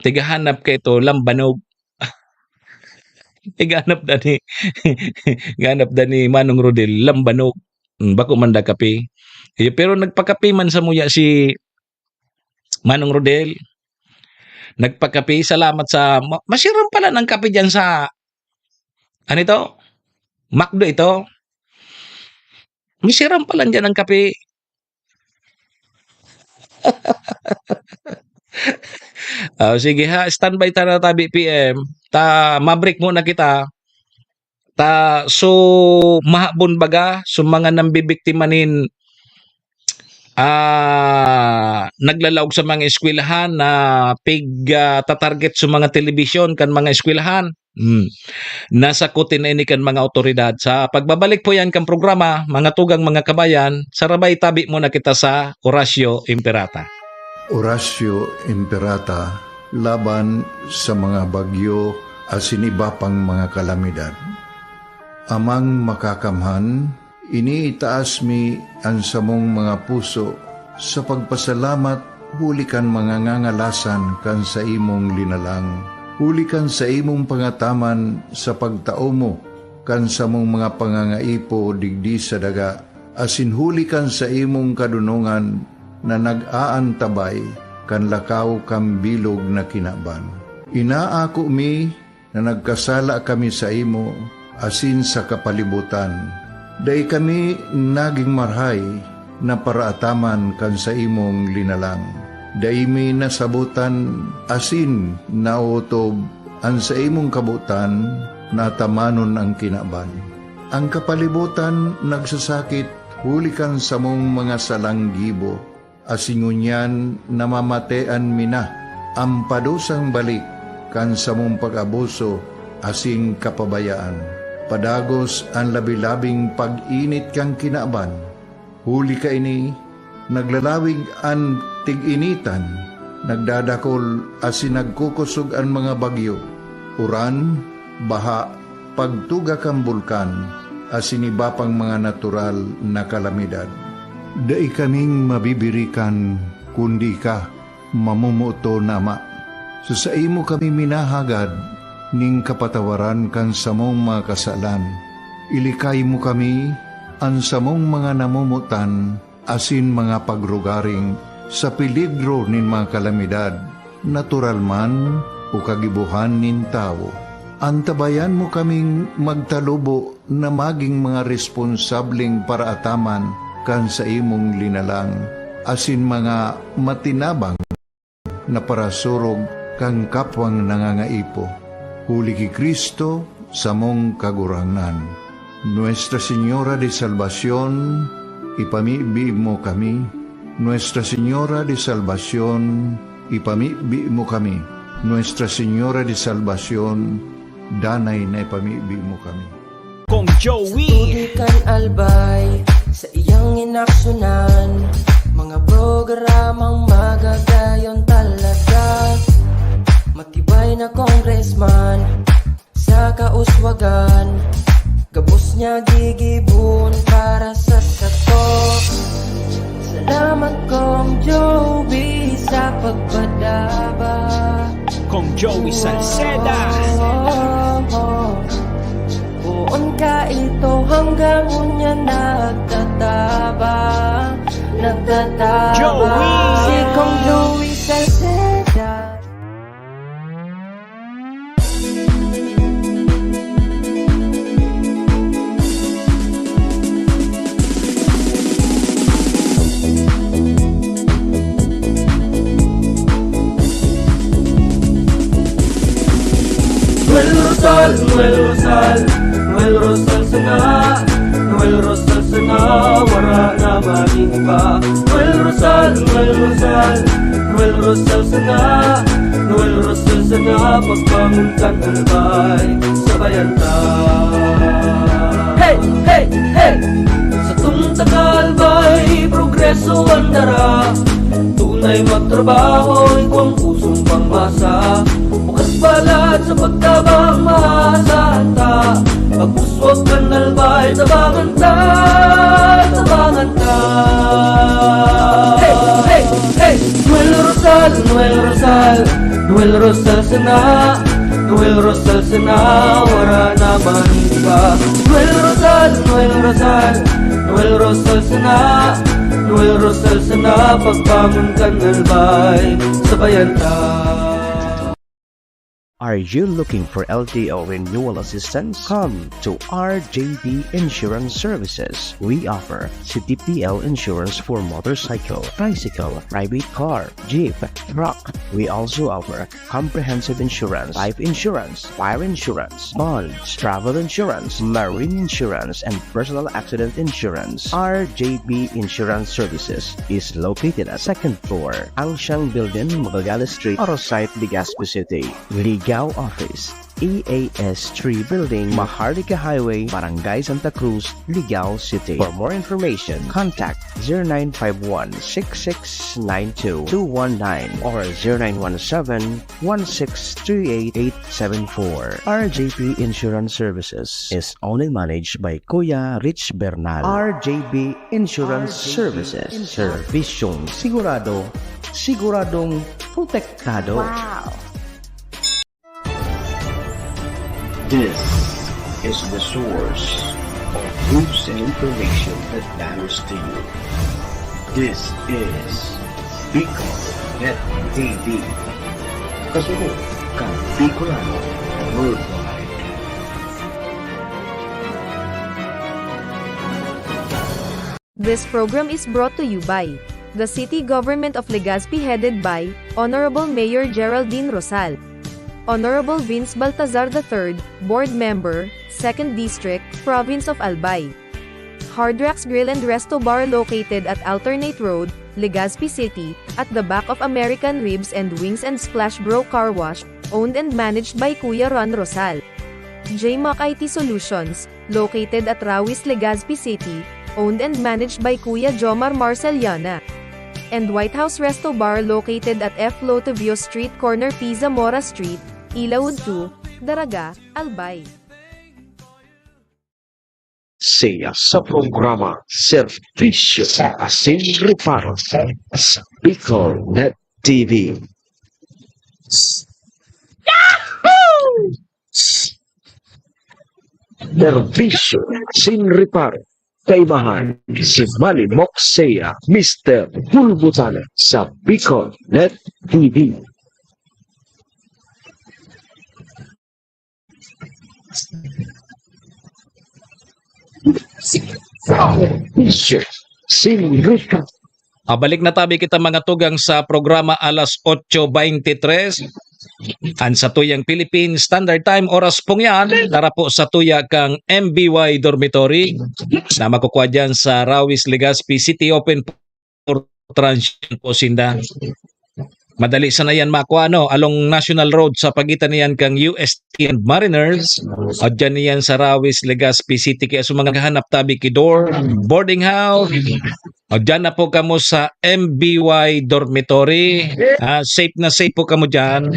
tigahanap ka ito, lambanog. Ganap da ni Manong Rodel, lambanog, bako man da kape. Pero nagpakape man sa muya si Manong Rodel. Nagpakape, salamat sa, masiram pala ng kape dyan sa, ano ito? Macdo ito. Masiram pala dyan ng kape. Sige ha, standby ta BPM. Mabreak muna kita. So mahabon baga, so mga nambibiktimanin naglalawag sa mga eskwelahan na tatarget sa mga telebisyon kan mga eskwelahan. Nasakutin na ini kan mga otoridad. Sa pagbabalik po yan kan programa, mga tugang mga kabayan, sarabay tabi muna kita sa Horacio Imperata. Horacio Imperata, laban sa mga bagyo asin iba pang mga kalamidad. Amang makakamhan, iniitaas mi ang samong mga puso sa pagpasalamat huli kan mga ngangalasan kan sa imong linalang. Huli kan sa imong pangataman sa pagtao mo kan sa mong mga pangangaipo digdi sa daga. Asin huli kan sa imong kadunungan na nag-aantabay kan lakaw kam bilog na kinaban. Inaako mi na nagkasala kami sa imo asin sa kapalibutan. Day kami naging marhay na paraataman kan sa imong linalang. Day mi nasabutan asin nautob ang sa imong kabutan na tamanon ang kinaban. Ang kapalibutan nagsasakit hulikan sa mong mga salanggibo. Asingunyan namamatean mina ang padusang balik kan sa mong pag-abuso asing kapabayaan. Padagos ang labi-labing pag-init kang kinaban. Huli ka ini, naglalawig ang tig-initan, nagdadakol asin nagkukusog ang mga bagyo. Uran, baha, pagtuga kang bulkan, asin iba pang mga natural na kalamidad. Dai kaming mabibirikan, kundi ka, mamumuto nama. So sa imo kami minahagad, ning kapatawaran kan samong mga kasalan. Ilikay mo kami, ang samong mga namumutan, asin mga pagrugaring, sa peligro nin mga kalamidad, natural man o kagibuhan nin tao. Antabayan mo kaming magtalubo na maging mga responsabling paraataman kan sa imong linalang, asin mga matinabang na parasurog kang kapwang nangangaipo. Huli ki Kristo sa mong kagurangan. Nuestra Señora de Salvación, ipamibi mo kami. Nuestra Señora de Salvación, ipamibi mo kami. Nuestra Señora de Salvación, danay na ipamibi mo kami. Kong Joey Tudikan albay sa iyang inaksyonan, mga programang magagayon talaga. Matibay na congressman sa kauswagan, gabos niya gigibon para sa sato. Salamat Kong Joey sa pagpadaba. Kong Joey Salceda. Buon ka ito hanggang unya nagtataba. Joey! Si Kong Joey Salceda. Rosal, Noel Rosal, Noel Rosal sana, Noel Rosal sana, wala na maning iba. Noel Rosal, Noel Rosal, Noel Rosal sana, Noel Rosal sana, pagbangon ka ng albay, sabayan ta. Hey, hey, hey! Sa tumta kalbay, progreso ang dara. Tunay magtrabaho, ikaw ang pusong pangmasa. Bukas balad sa pagtabang maasahan ta. Pagpuswag ka nalbay, tabangan ta, tabangan ta. Hey, hey, hey! Noel Rosal, Noel Rosal, Noel Rosal sana, Noel Rosal sana, wala naman iba. Noel Rosal, Noel Rosal, Noel Rosal sana, Noel Rosal sana, pagbangon ka nalbay, sabayan ta. Are you looking for LTO renewal assistance? Come to RJB Insurance Services. We offer CTPL insurance for motorcycle, tricycle, private car, jeep, truck. We also offer comprehensive insurance, life insurance, fire insurance, bonds, travel insurance, marine insurance, and personal accident insurance. RJB Insurance Services is located at 2nd floor, Angshang Building, Magallanes Street, Orosite, Legazpi City. Ligao Office, EAS 3 Building, Maharlika Highway, Barangay Santa Cruz, Ligao City. For more information, contact 0951-6692-219 or 0917-1638874. RJB Insurance Services is owned and managed by Kuya Rich Bernal. RJB Insurance Services. Servisyong sigurado, siguradong protektado. Wow! This is the source of news and information that matters to you. This is Bicol Net TV. Kasunod kang Bicolano Worldwide. This program is brought to you by the City Government of Legazpi headed by Honorable Mayor Geraldine Rosal, Honorable Vince Baltazar III, Board Member, 2nd District, Province of Albay. Hard Rocks Grill and Resto Bar located at Alternate Road, Legazpi City, at the back of American Ribs and Wings and Splash Bro Car Wash, owned and managed by Kuya Ron Rosal. JMAC IT Solutions, located at Rawis, Legazpi City, owned and managed by Kuya Jomar Marceliana. And White House Resto Bar located at F. Lotavio Street Corner Pisa Mora Street, Ilaud 2, Daraga, Albay. Siya sa programa Servisyo Asin Reparo sa Bicol Net TV. Servisyo Asin Reparo. Kaibahan si Manny Moxea, Mr. Hulbutana sa Bicol Net TV. Balik na tabi kita mga tugang sa programa alas 8:23. An sa tuyang Philippine Standard Time oras pong yan, lara po sa tuya kang MBY Dormitory na makukuha dyan sa Rawis, Legazpi City, open for transient po sinda. Madali sana yan makuha along National Road sa pagitan niyan kang UST and Mariners o dyan niyan sa Rawis, Legazpi City. Kaya sa mga hanap tabi kidor, boarding house o dyan na po kamo sa MBY Dormitory. Safe na safe po kamo dyan.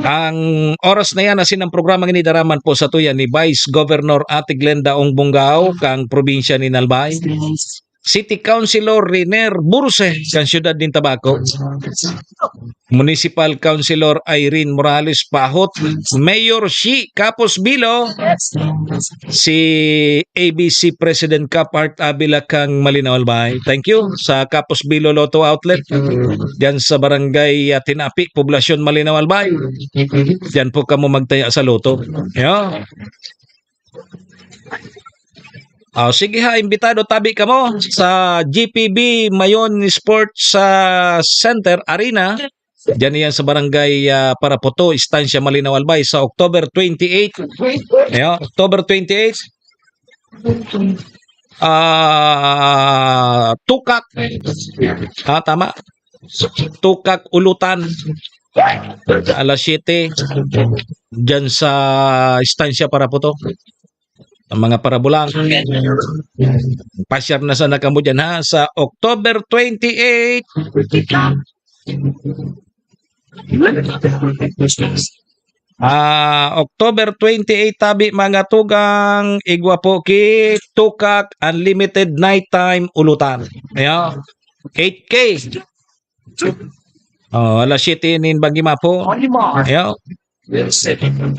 Ang oras na yan asin ang programa inidaraman po sa tuya ni Vice Governor Ate Glenda Ongbongao kang probinsya ni Nalbay, City Councilor Riner Burse kang siyudad din Tabaco, Municipal Councilor Irene Morales Pahot, Mayor Shi Capos Bilo, si ABC President Kapart Abila kang Malinaw Albay. Thank you sa Capos Bilo Lotto Outlet diyan sa Barangay Tinapi, Poblasyon Malinaw Albay. Diyan po kamo magtaya sa loto. Yeah. Sige ha, imbitado tabi kamo sa GPB Mayon Sports Center Arena Diyan yan sa barangay Parapoto, Estancia Malinaw Albay sa October 28. Ayan, October 28. Tukak. Tama. Tukak Ulutan. Alas 7. Diyan sa Estancia Parapoto. Ang mga parabulang. Pasyar na sana kamo dyan ha sa October 28. October 28 tabi mga tugang igwa po ki Tukak Unlimited Nighttime Ulutan. Ayan. 8K. Alas 7 nin bagima po. Ayan.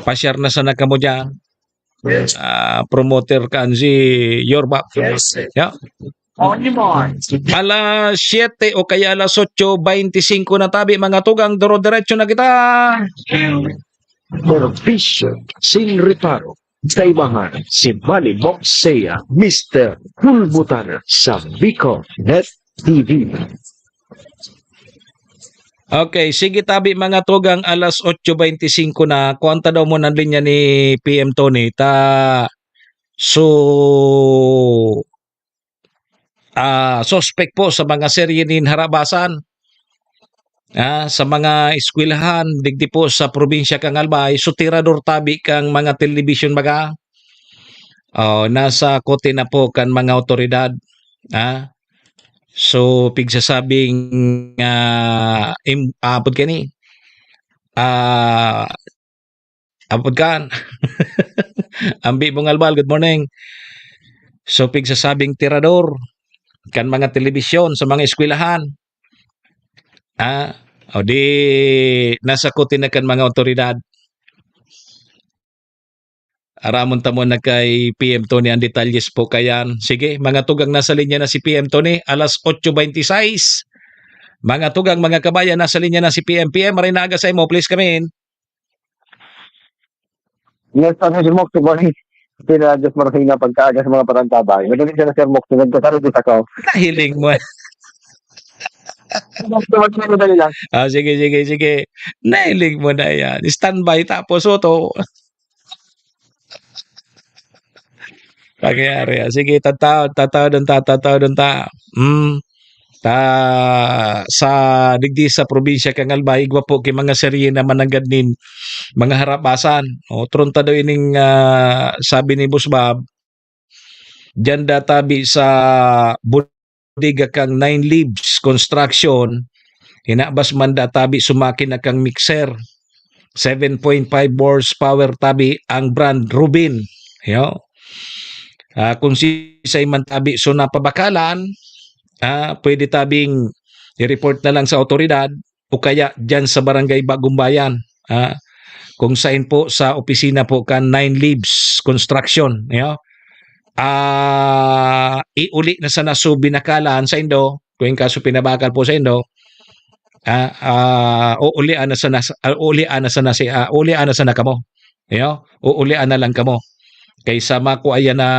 Pasyar na sana kamo dyan. Promoter kan si Yorba. Yeah. Alas 7 o kaya alas 8:25 na tabi mga tugang duro-diretso na kita. Servisyo sin reparo sa imahan si Manny Moxea, Mr. Hulbutana sa Bicol Net TV. Okay, sige tabi mga tugang alas 8:25 na. Kuwanta daw mo ng linya ni PM Tony. Suspect po sa mga serye nin harabasan. Sa mga eskwelahan, digdi po sa probinsya kang Albay, tirador tabi kang mga television baga. Nasa kote na po kan mga otoridad. So, pigsasabing apod ka ni. Apod kan. Ambi mong albal, good morning. So, pigsasabing tirador kan mga telebisyon sa mga eskwelahan. Di nasa kote na kan mga otoridad. Aramon tamo na kay PM Tony ang detalyes po kayan. Sige, mga tugang nasa linya na si PM Tony, alas 8:26. Mga tugang, mga kabayan, nasa linya na si PM. PM, marinaga sa imo, please come in. Yes, Sir Mox, good morning. Just marating na pagkaaga sa mga parantabay. Magaling siya na Sir Mox, nagkasaro dito ako. Nahiling mo. Sige. Nahiling mo na yan. Standby tapos to. Pangyayari. Sige, tataw doon ta. Sa digdi sa probinsya kang Albay, igwa po kay mga serye na mananggad nin mga harapasan. Tronta daw ining sabi ni Boss Bob, dyan databi sa bodega kang 9 Leaves Construction, hinabas man databi sumakin na kang mixer. 7.5 horsepower tabi ang brand Rubin. Kung sisay man tabi so napabakalan, pwede tabing i-report na lang sa otoridad o kaya dyan sa barangay Bagong Bayan. Kung saan po sa opisina po kan 9 Leaves Construction. Iuli na sa naso binakalan sa Indo, kung kaso pinabakal po sa Indo, uulian na sa kamo. Uulian na lang kamo. Kaysa makuha yan na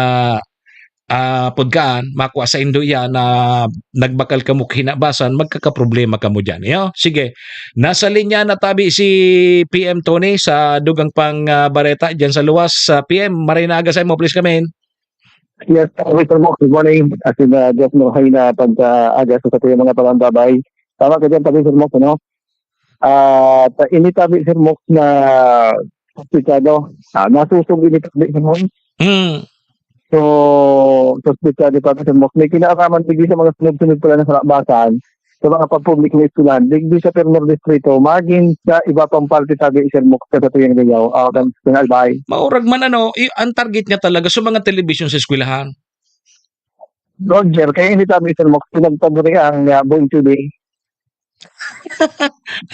pagkaan, makuha sa Indo yan na nagbakal ka mo kinabasan, magkakaproblema ka mo dyan. Sige, nasa linya na tabi si PM Tony sa dugang pang Bareta dyan sa luwas. PM, marinaga sa mo, please come in. Yes, Mr. Mox, good morning. As in, just no, hay na pagkaaga sa mga parantabay. Tama ka dyan, tabi Sir Mox, ano? Initabi Sir Mox na hospitado. Nasusog initabi Sir Mox. So, hospitado pa Sir Mox. May kinaaraman bigli sa mga sunod-sunod pala ng harabasan sa mga pag-public na iskulan. Bigli sa Perner Distrito, maging sa iba pang parte tabi Sir Mox sa tuyang gayaw. Ng Albay. Maurag man ang target niya talaga sa mga television sa eskwelahan. Roger, kaya initabi Sir Mox, pinagpaburi ang Boy TV.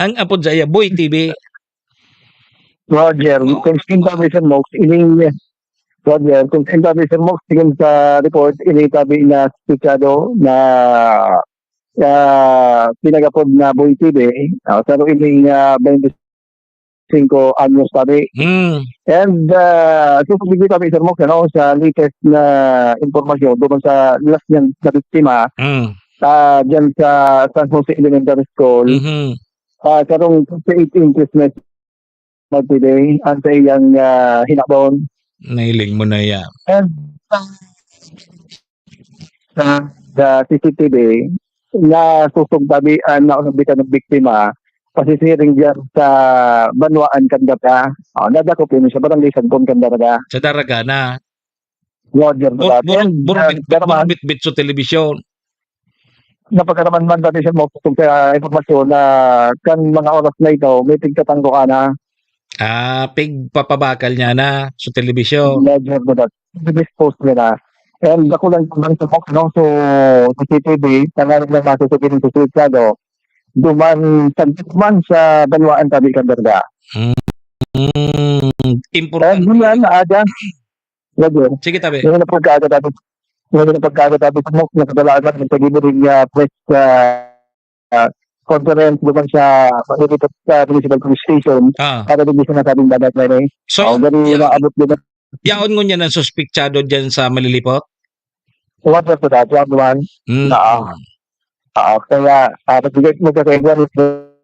Ang apod saya, Boy TV. Roger, kung sinabi Sir Mox, Roger, kung sinabi Sir Mox, tingin sa report, initabi na spikado na pinagapod na Boy TV, sa ining 25 anyos tabi. And susubigay tabi Sir Mox, sa latest na informasyon doon sa last niyang na biktima, dyan sa San Jose Elementary School, karong 8 inches na magpili ang sa iyang hinakbon. Nailing mo na yan. And sa CCTV na susugtabian na unabitan ng biktima pasisiring diyan sa Banwaan Candata. Nadako po siya barangay Sagpon Candata. Sa Daraga na. Roger Bit sa telebisyon. Napagkaraman man dati siya mo sa informasyon na kan mga oras na ito may tigkatanggo ka na. Pigpapabakal niya na sa telebisyon. Roger mo dat. Dispose nila. And ako lang sa box, no? So, sa CCTV, tangarin lang masusukin sa suitsado, duman sa Banwaan Tabi Kandarga. Important. And yun yan, Aja. Sige, tabi. Yung napagkaga tabi sa MOC, nakadalagan ng pag-ibig press conference duman sa pag-ibig sa Municipal Police Station para din sinasabing dagat na rin. So, ganun yung naabot din. Yaon mo niya ng suspektado dyan sa malilipot? What was that? One? Kaya, pag-ibig mo kasi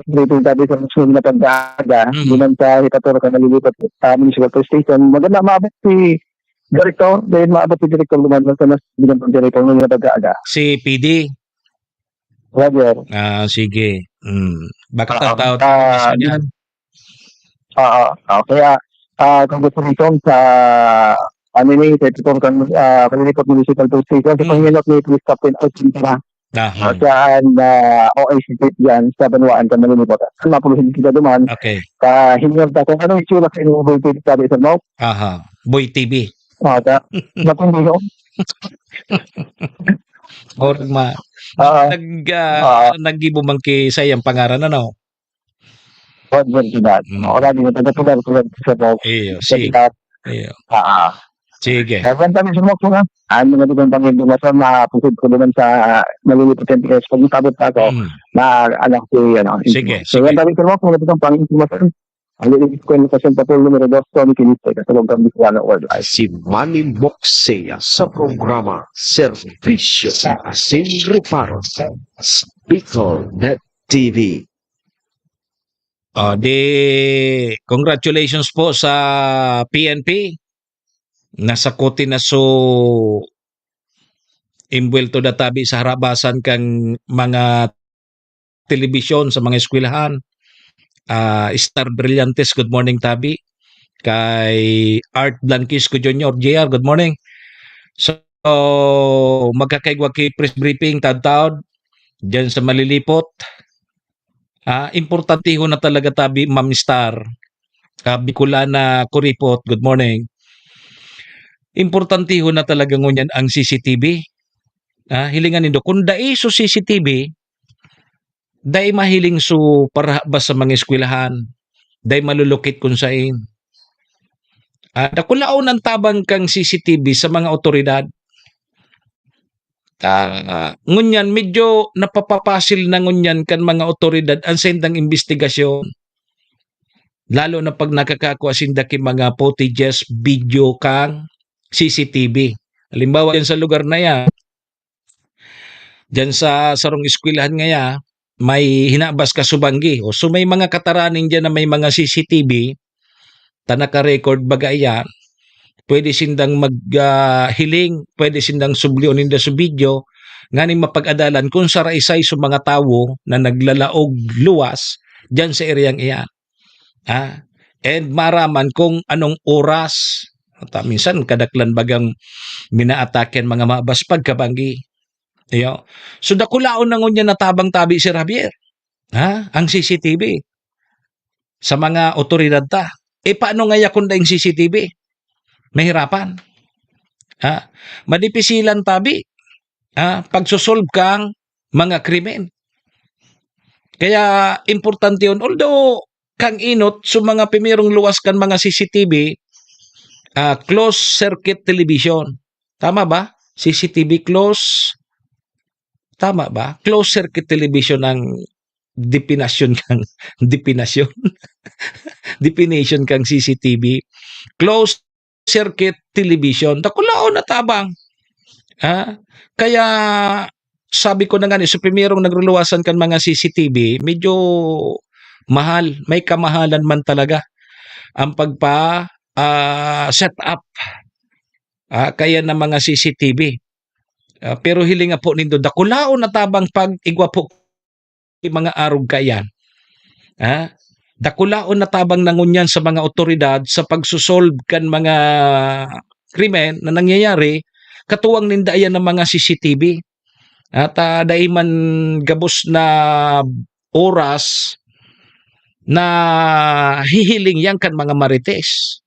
dito tabi sa musuhin na pagdaga, duman sa Hitator ka nalilipat sa Municipal Police Station, maganda maabot si Director, dahil maabot si Director duman sa mas bilang pang Director nung pagdaga. Si PD? Roger. Sige. Baka tatawad niyan. Kaya, kung gusto nito sa Manilipot Municipal Police Station, sa Pangilot ni Police Captain Alcantara. Saan OICT yan sa Banwaan ka Manilipot. Ang mapuluhin kita duman. Okay. Hinyon ta kung anong itsura sa inyong Boy TV sabi sa mo. Boy TV. Nakundi ko. Or nag-gibo man kay sayang pangaran na no? What was that? Ora din ito sa box. Iyo. Sige. Kaya kami sa mo nga. Ano nga doon pang indumasyon mapusid ko doon sa malilipot ng PS. Pag natabot ako, anak ko yan. Sige. So, yan kami sa mo kung doon pang indumasyon. Ang lilipot ko yung kasyon patul numero 2, Tony Kiniste, kasalog ng Bisuano Worldwide. Si Manny Moxea sa programa Servisyo Sin Reparo sa Bicol.net TV. Congratulations po sa PNP. Nasakuti na imbuelto na tabi sa harabasan kang mga telebisyon sa mga eskwelahan. Star Brillantes, good morning tabi. Kay Art Blanquisco Jr. JR, good morning. So, magkakaigwa kay press briefing tad-taod dyan sa malilipot. Importante ho na talaga tabi, Ma'am Star. Bicolana Kuripot, good morning. Importante ho na talaga ngunyan ang CCTV. Hilingan nindo. Kung dai so CCTV, dai mahiling so parabas sa mga eskwelahan, dai malulukit kung sain. Nakulaon ang tabang kang CCTV sa mga otoridad. Ngunyan, medyo napapapasil na ngunyan kan mga otoridad ang sendang investigasyon. Lalo na pag nakakakuha sinda ki mga footages, video kang CCTV. Halimbawa, dyan sa lugar na yan, dyan sa sarong eskwelahan ngaya, may hinabas ka subanggi. So may mga kataraning dyan na may mga CCTV, tanaka-record bagaya, pwede sindang maghiling, pwede sindang sublionin da sa video, nganing mapag-adalan kung saraysay sa mga tao na naglalaog luwas dyan sa ereyang iyan. And maraman kung anong oras, minsan kadaklan bagang minaataken mga mabas pagkabanggi. So dakulaon na ngunya natabang tabi si Javier. Ang CCTV sa mga otoridad ta. Paano nga yakon da yung CCTV? Mahirapan. Madipisilan tabi. Pagsusolve kang mga krimen. Kaya importante yun. Although kang inot sa mga pimirong luwas kan mga CCTV, closed circuit television. Tama ba? CCTV close. Tama ba? Closed circuit television ang definition kang definition. Definition kang CCTV. Closed circuit television. Dakulaon na tabang. Kaya sabi ko na nga sa primerong nagluluwasan kan mga CCTV, medyo mahal, may kamahalan man talaga ang set up kaya ng mga CCTV. Pero hiling nga po nindo dakulao na tabang pag igwa po mga arog kayan. Dakulao na tabang nangunyan sa mga otoridad sa pagsusolve kan mga krimen na nangyayari katuwang ninda yan ng mga CCTV. At daiman gabos na oras na hihiling yan kan mga marites.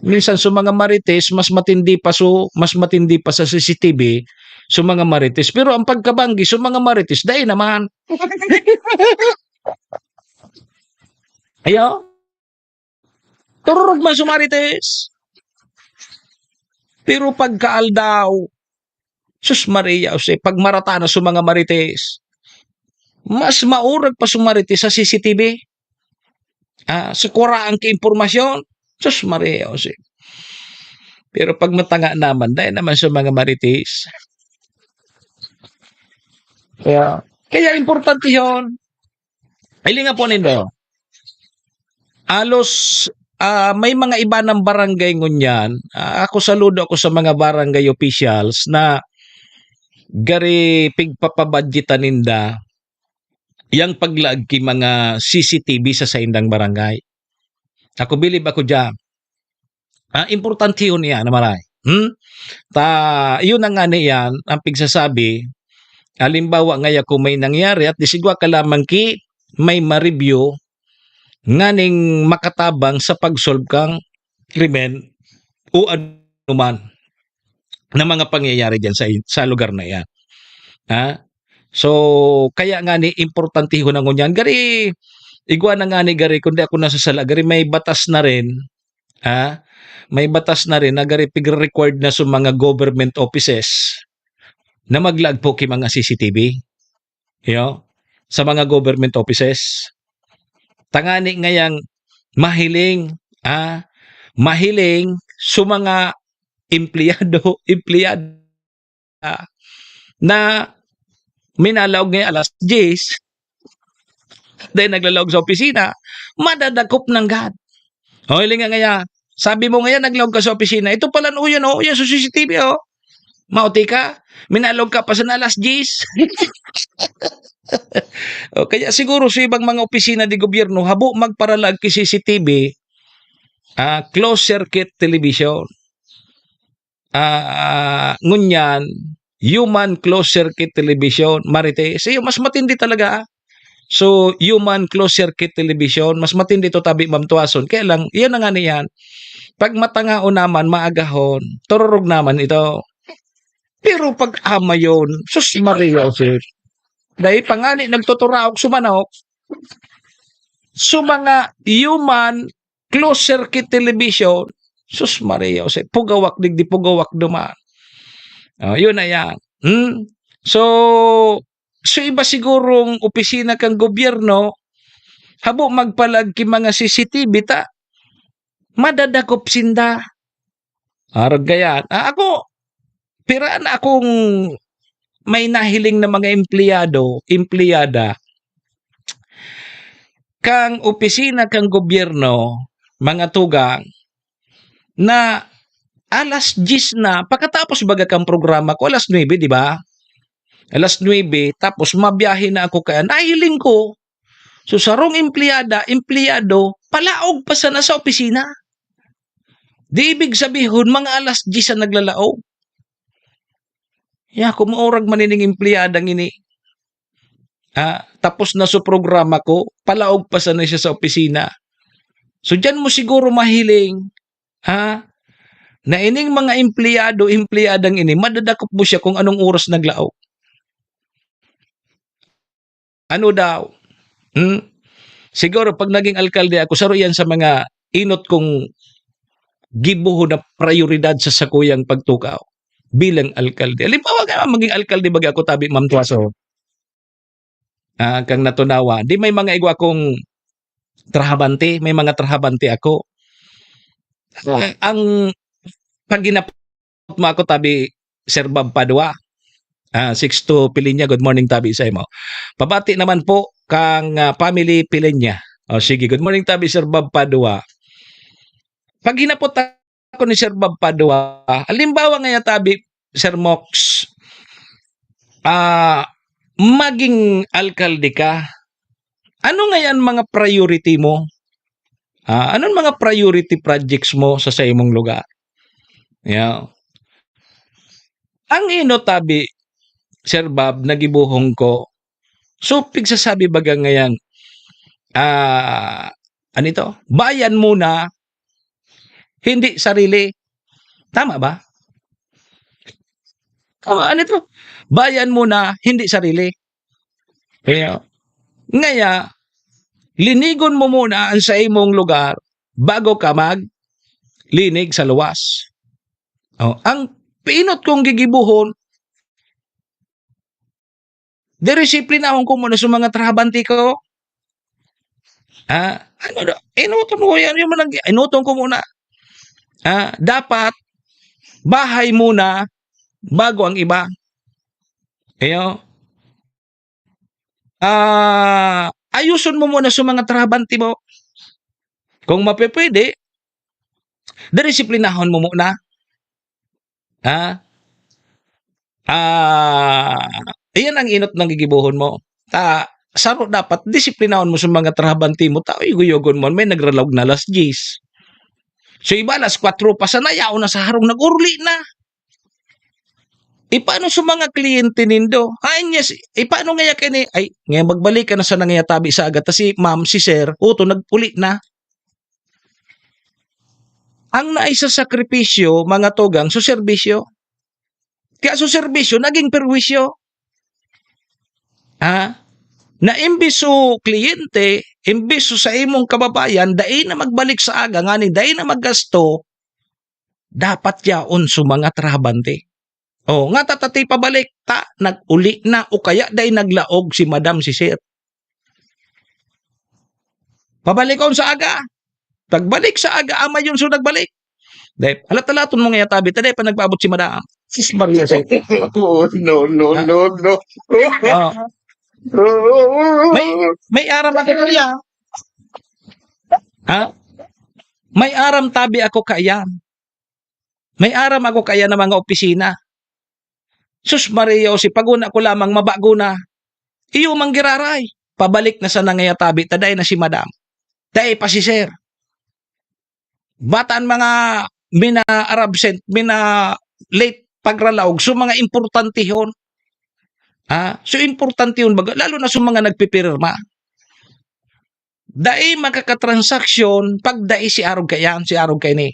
Minsan sa mga marites mas matindi pa sa CCTV sa mga marites, pero ang pagkabanggi sa mga marites dai naman. Ayo. Tururog man sa marites. Pero pagkaaldaw, sus Maria, pag marata na sa mga marites, mas maurag pa sa marites sa CCTV. Sa kuraan ka impormasyon, sus Maria, pero pag matanga naman, dahil naman sa mga marites. Kaya importante yun. Ay nga po nindo. Alos, may mga iba ng barangay ngunyan. Ako saludo ako sa mga barangay officials na gari pigpapabadgetan ninda yang paglag ki mga CCTV sa saindang barangay. Ako bilib ako dyan. Importante yun yan na maray. Yun na nga niyan, ang pigsasabi, halimbawa ngaya kung may nangyari at disigwa ka lamang ki may ma-review nganing makatabang sa pag-solve kang krimen o anuman na mga pangyayari dyan sa lugar na yan. So, kaya nga ni importante ho na ngunyan. Gari, igwa na nga ni gari, kundi ako nasasala, gari may batas na rin, may batas na rin na gari pig-required na sa mga government offices na maglag po ki mga CCTV. Sa mga government offices. Tangani ngayang mahiling sa mga empleyado na minalawag ngayon alas 10 dahil naglalawag sa opisina, madadakop ng gad. Hiling nga ngaya, sabi mo ngayon naglawag ka sa opisina, ito pala yun sa CCTV mauti ka, minalawag ka pa sa alas 10. Kaya siguro sa ibang mga opisina di gobyerno, habo magparalag ki CCTV, closed circuit television. Ngunyan, human closed circuit television, marites. Mas matindi talaga. So, human closed circuit television, mas matindi to tabi Ma'am Tuason. Kaya lang, yan na nga niyan. Pag matangao naman, maagahon, tururog naman ito. Pero pag ama yun, sus Maria, dahil pangani, nagtuturaok sumanok, mga human closed circuit television, sus Maria, pugawak digdi pugawak duman. Yun na yan. So iba sigurong opisina kang gobyerno, habo magpalag ki mga CCTV ta, madadakop sinda. Gayan. Ako, piraan akong may nahiling na mga empleyada, kang opisina kang gobyerno, mga tugang, na alas 10 na, pagkatapos baga kang programa ko, alas 9, di ba? Alas 9, tapos mabiyahe na ako kaya, nahiling ko. So, sarong empleyado, palaog pa sana sa opisina. Di ibig sabihin, mga alas 10 na naglalaog. Kumuurag manining empleyadang ini. Tapos na sa programa ko, palaog pa sana siya sa opisina. So, dyan mo siguro mahiling, na ining mga empleyadang ini, madadakop mo siya kung anong oras naglaog. Ano daw? Siguro pag naging alkalde ako, saro yan sa mga inot kong gibuho na prioridad sa sakuyang pagtukaw bilang alkalde. Halimbawa nga maging alkalde baga ako tabi Ma'am Tuaso. Kang natunawa. Di may mga igwa kong trahabante, may mga trahabante ako. Ang pag ginapot mo ako tabi Sir Bob Padua, Sixto Pilinya, good morning tabi sa imo. Pabati naman po kang family Pilinya. O sige, good morning tabi Sir Bob Padua. Pag hinapot ako ni Sir Bob Padua, halimbawa nga tabi Sir Mox, maging alkalde ka, ano nga yan mga priority mo? Anong mga priority projects mo sa imong lugar? Yeah. Ang ino tabi Sir Bob, nagibuhong ko. So, pigsasabi baga ngayon, anito? Bayan muna, hindi sarili. Tama ba? Anito? Bayan muna, hindi sarili. Kaya, ngaya, linigon mo muna ang sa imong lugar bago ka linig sa luwas. Ang pinot kong gigibuhon, diresiplinahon ko muna sa mga trabanti ko. Ano do? Inuton ko yan, inuton ko muna. Dapat, bahay muna, bago ang iba. Kaya, ayusun mo muna sa mga trabanti mo. Kung mapipwede, diresiplinahon mo muna. Iyan ang inot ng gigibuhon mo. Saro dapat disiplinahon mo sa mga trabanti mo. Iguyogon mo, may nagralog na alas 10. So iba alas 4 pa sana, yaw na sa harong nag-urli na. Paano sa mga kliyente nindo? Paano nga kini? Ngayon magbalik ka na sa nangyatabi sa agad. Si ma'am, si sir, uto, nagpuli na. Ang naisa sakripisyo, mga tugang, so serbisyo. Kaya so serbisyo, naging perwisyo. Na imbiso kliyente, imbiso sa imong kababayan, dahil na magbalik sa aga, ngani, dahil na maggasto, dapat yaon sa mga trabante. Nga tatati pabalik, nag-uli na, o kaya dahil naglaog si madam, si sir. Pabalikon sa aga. Pagbalik sa aga, ama yun so nagbalik. Dahil, halat-alaton mo nga yatabi, taday pa nagpaabot si madam. Sis Maria sa no. May aram ako kaya. May aram tabi ako kaya. May aram ako kaya ng mga opisina. Sus Maria, si paguna ko lamang mabago na. Iyo manggiraray. Pabalik na sa nangayatabi, taday na si madam. Taday pa si sir. Bataan mga mina-absent, mina-late pagralaog, so mga importante yun. So importante yun, lalo na sa mga nagpipirma. Dai makakatransaksyon, pag dai si arog kayan, si arog kay ni.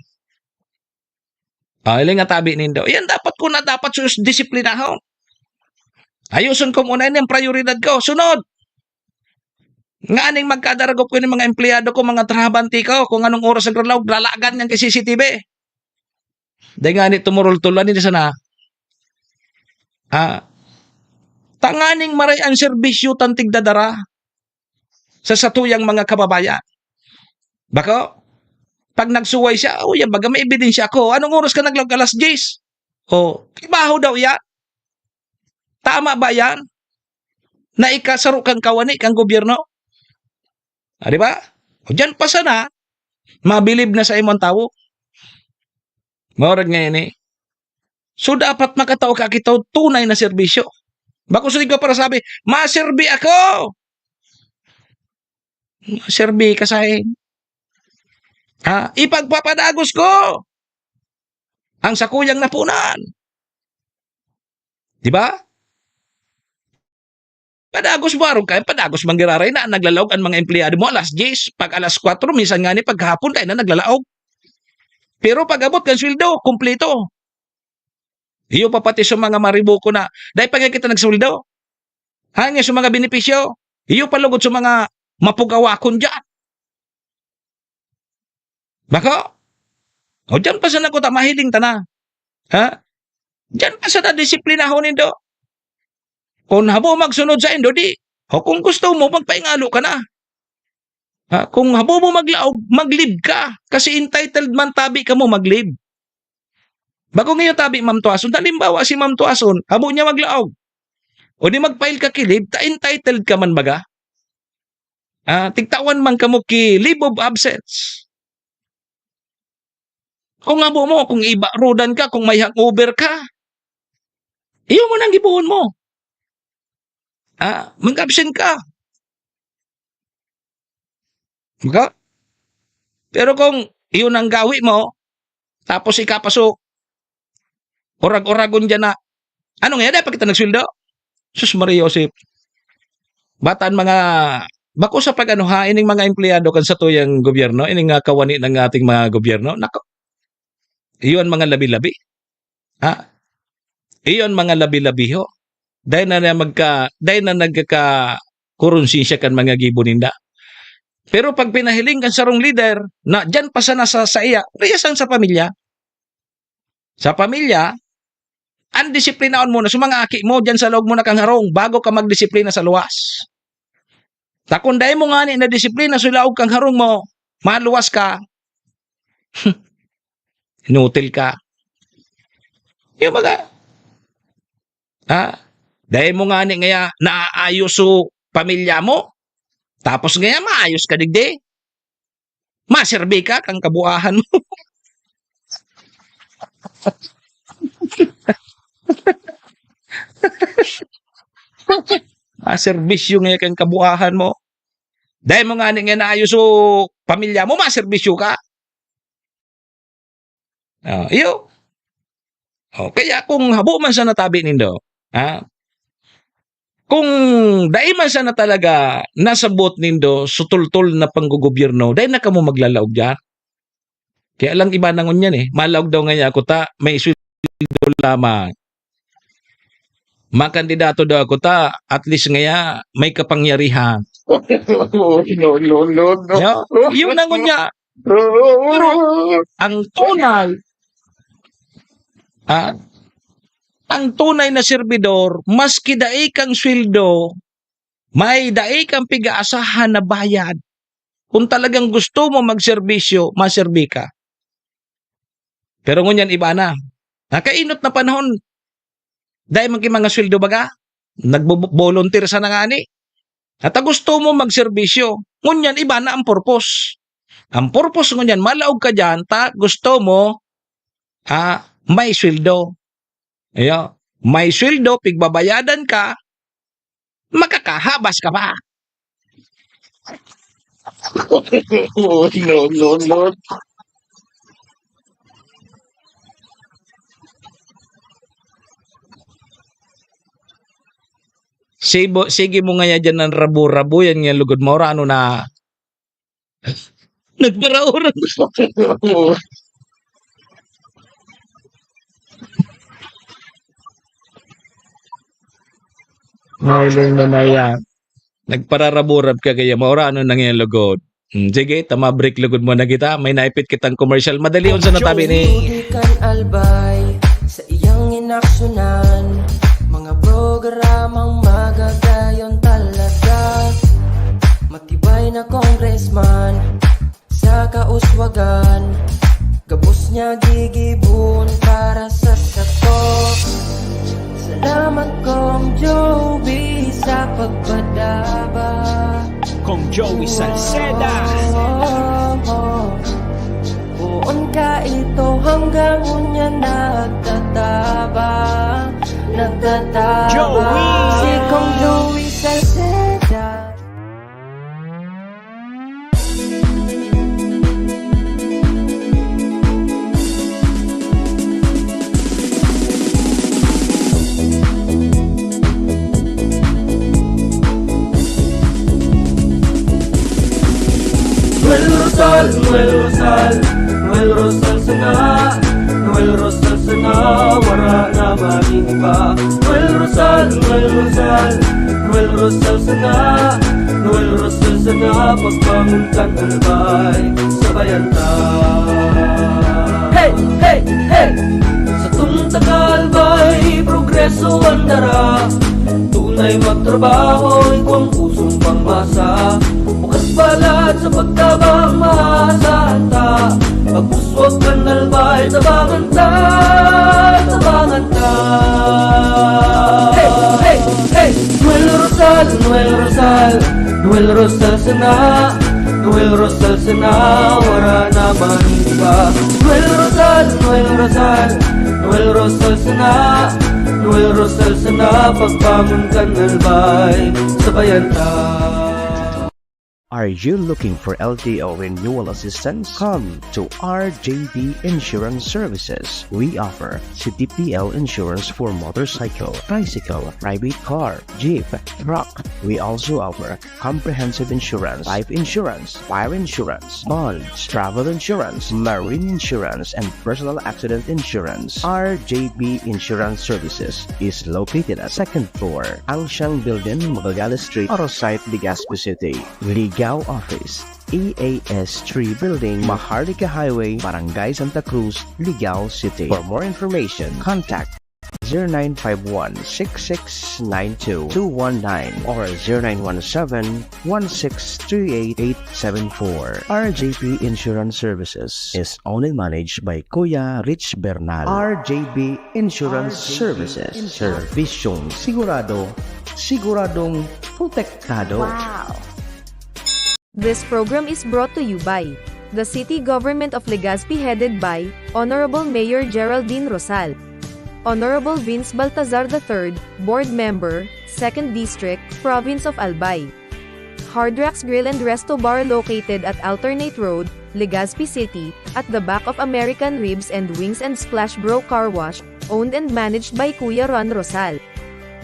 Ilang nga tabi nindo. Yan dapat ko na dapat sus disiplinahon. Ayusun ko muna yung prioridad ko. Sunod. Nga aning magkadaragop ko ng mga empleyado ko, mga trabanti ko, kung anong oras ang ralaw, lalagan yan kay CCTV. Dahil nga ni tumurul-tulan nila sana. Tanganing maray ang serbisyo tantig dadara sa satuyang mga kababayan. Bako, pag nagsuway siya, yan baga may ebidensya ako. Anong oras ka naglag alas 10? Kibaho daw yan. Tama ba yan? Na ikasaro kang kawani, kang gobyerno? Di ba? Diyan pa sana, mabilib na sa imong tao. Maurag ngayon So, dapat makatao ka kita tunay na serbisyo. Bako sulig ko para sabi, maserbi ako! Maserbi ka sa ipagpapadagos ko ang sakuyang napunan. Di ba? Padagos mo araw kayo, padagos manggiraray na naglalaog ang mga empleyado mo alas 10, pag alas 4, minsan nga ni paghapon tayo na naglalaog. Pero pag abot kang sweldo, kumpleto. Iyo pa pati sa mga maribuko na, dahil pag kita nagsweldo, hanggang sa mga benepisyo, iyo palugod sa mga mapugawakon dyan. Baka, dyan pa sa nakuta, mahiling ta na. Dyan pa sa na disiplinahon nindo. Kung habo magsunod sa indo, kung gusto mo, magpaingalo ka na. Kung habo mo maglib ka. Kasi entitled man tabi ka mo maglib. Bago ngayon tabi, Ma'am Tuason, halimbawa si Ma'am Tuason, habo niya maglaog. O di mag-file ka ki leave, entitled ka man baga. Tigtawan man ka mo ki leave of absence. Kung abo mo, kung iba rodan ka, kung may hangover ka, iyo mo nang gibuhon mo. Mag-absent ka. Maka? Pero kung iyon ang gawi mo, tapos ikapasok, orag-oragon dyan na, ano nga, dapat kita nagsweldo? Sus Maria Josep. Bataan mga, bako sa pag-ano ining mga empleyado kan sa tuyang gobyerno, ining nga kawani ng ating mga gobyerno, nako, iyon mga labi-labi. Iyon mga labi-labi ho. Dahil na nagka-kurunsinsya kan mga gibuninda. Pero pag pinahiling kan sarong leader, na dyan pa sana sa iya, reyasan sa pamilya. Sa pamilya, andisiplinaon mo na sa mga aki mo, dyan sa loob mo na kang harong, bago ka magdisiplina sa luwas. Takunday mo nga ni na disiplina sa loob kang harong mo, maluwas ka, inutil ka. Yung mga, dahil mo nga ni ngaya naaayos so pamilya mo, tapos ngaya maayos ka digdi. Maserbi ka kang kabuahan mo. Maserbisyo ngaya kang kabuahan mo. Dahil mo nga ni ngaya naayos so pamilya mo, maserbisyo ka. Iyo. Kaya kung habo man sa natabi nindo, kung dahil man sana talaga nasabot nindo sutultol na panggugobyerno, dahil na ka mo maglalaog dyan. Kaya lang iba nangon yan Malaog daw ngayon ako may sweldo lamang. Makandidato daw ako at least ngaya may kapangyarihan. No. Yung nangon niya. Pero ang tunay, ang tunay na serbidor, maski daig kang sweldo, may daig kang pig-aasahan na bayad. Kung talagang gusto mo magserbisyo, maserbi ka. Pero ngunyan iba na. Nakainot na panahon, dahil mga sweldo baga, nagbo-volunteer sa nangani. At gusto mo magserbisyo, ngunyan iba na ang purpose. Ang purpose ngunyan, malaog ka dyan, gusto mo, may sweldo. May sweldo, pigbabayadan ka, makakahabas ka pa. No. Sige mo nga dyan ng rabo-rabo, yan nga lugod mo, ano na, nagparaoran. Ngayon na yan. Nagpararaburab ka kaya maura ano nang yung lugod. Sige, tama break lugod mo na kita. May naipit kitang commercial. Madali on sa natabi ni. Ikan albay sa iyang inaksyonan. Mga programang magagayon talaga. Matibay na congressman sa kauswagan. Gabos niya gigibon para sa satok. Salamat Kong Joey sa pagpadaba. Kong Joey Salceda. Buon ka ito hanggang unya nagtataba. Joey! Si Kong Joey Salceda. Noel Rosal sanga, wara na maging iba. Noel Rosal sanga, pagbangon kang albay, sabayan ta. Hey! Sa tunta ka albay, progreso ang dara. Tunay magtrabaho, ikaw ang pusong pangmasa. Bukas balat sa pagtabang maasahan ta. Pagpuswag ka nalbay, tabangan ta. Hey! Noel Rosal, Noel Rosal sana, Noel Rosal sana, wala na iba. Noel Rosal, Noel Rosal, Noel Rosal sana, Noel Rosal sana, pagbangon ka nalbay, sabayan ta. Are you looking for LTO renewal assistance? Come to RJB Insurance Services. We offer CTPL insurance for motorcycle, tricycle, private car, jeep, truck. We also offer comprehensive insurance, life insurance, fire insurance, bonds, travel insurance, marine insurance, and personal accident insurance. RJB Insurance Services is located at 2nd floor, Angshang Building, Magallanes Street, Orosite, Legazpi City. Ligao Office, EAS 3 Building, Maharlika Highway, Barangay Santa Cruz, Ligao City. For more information, contact 0951-6692-219 or 0917-1638874. RJB Insurance Services is owned and managed by Kuya Rich Bernal. RJB Insurance Services. Servisyong sigurado, siguradong protektado. Wow! This program is brought to you by the City Government of Legazpi headed by Honorable Mayor Geraldine Rosal, Honorable Vince Baltazar III, Board Member, 2nd District, Province of Albay. Hard Rocks Grill and Resto Bar located at Alternate Road, Legazpi City, at the back of American Ribs and Wings and Splash Bro Car Wash, owned and managed by Kuya Ron Rosal.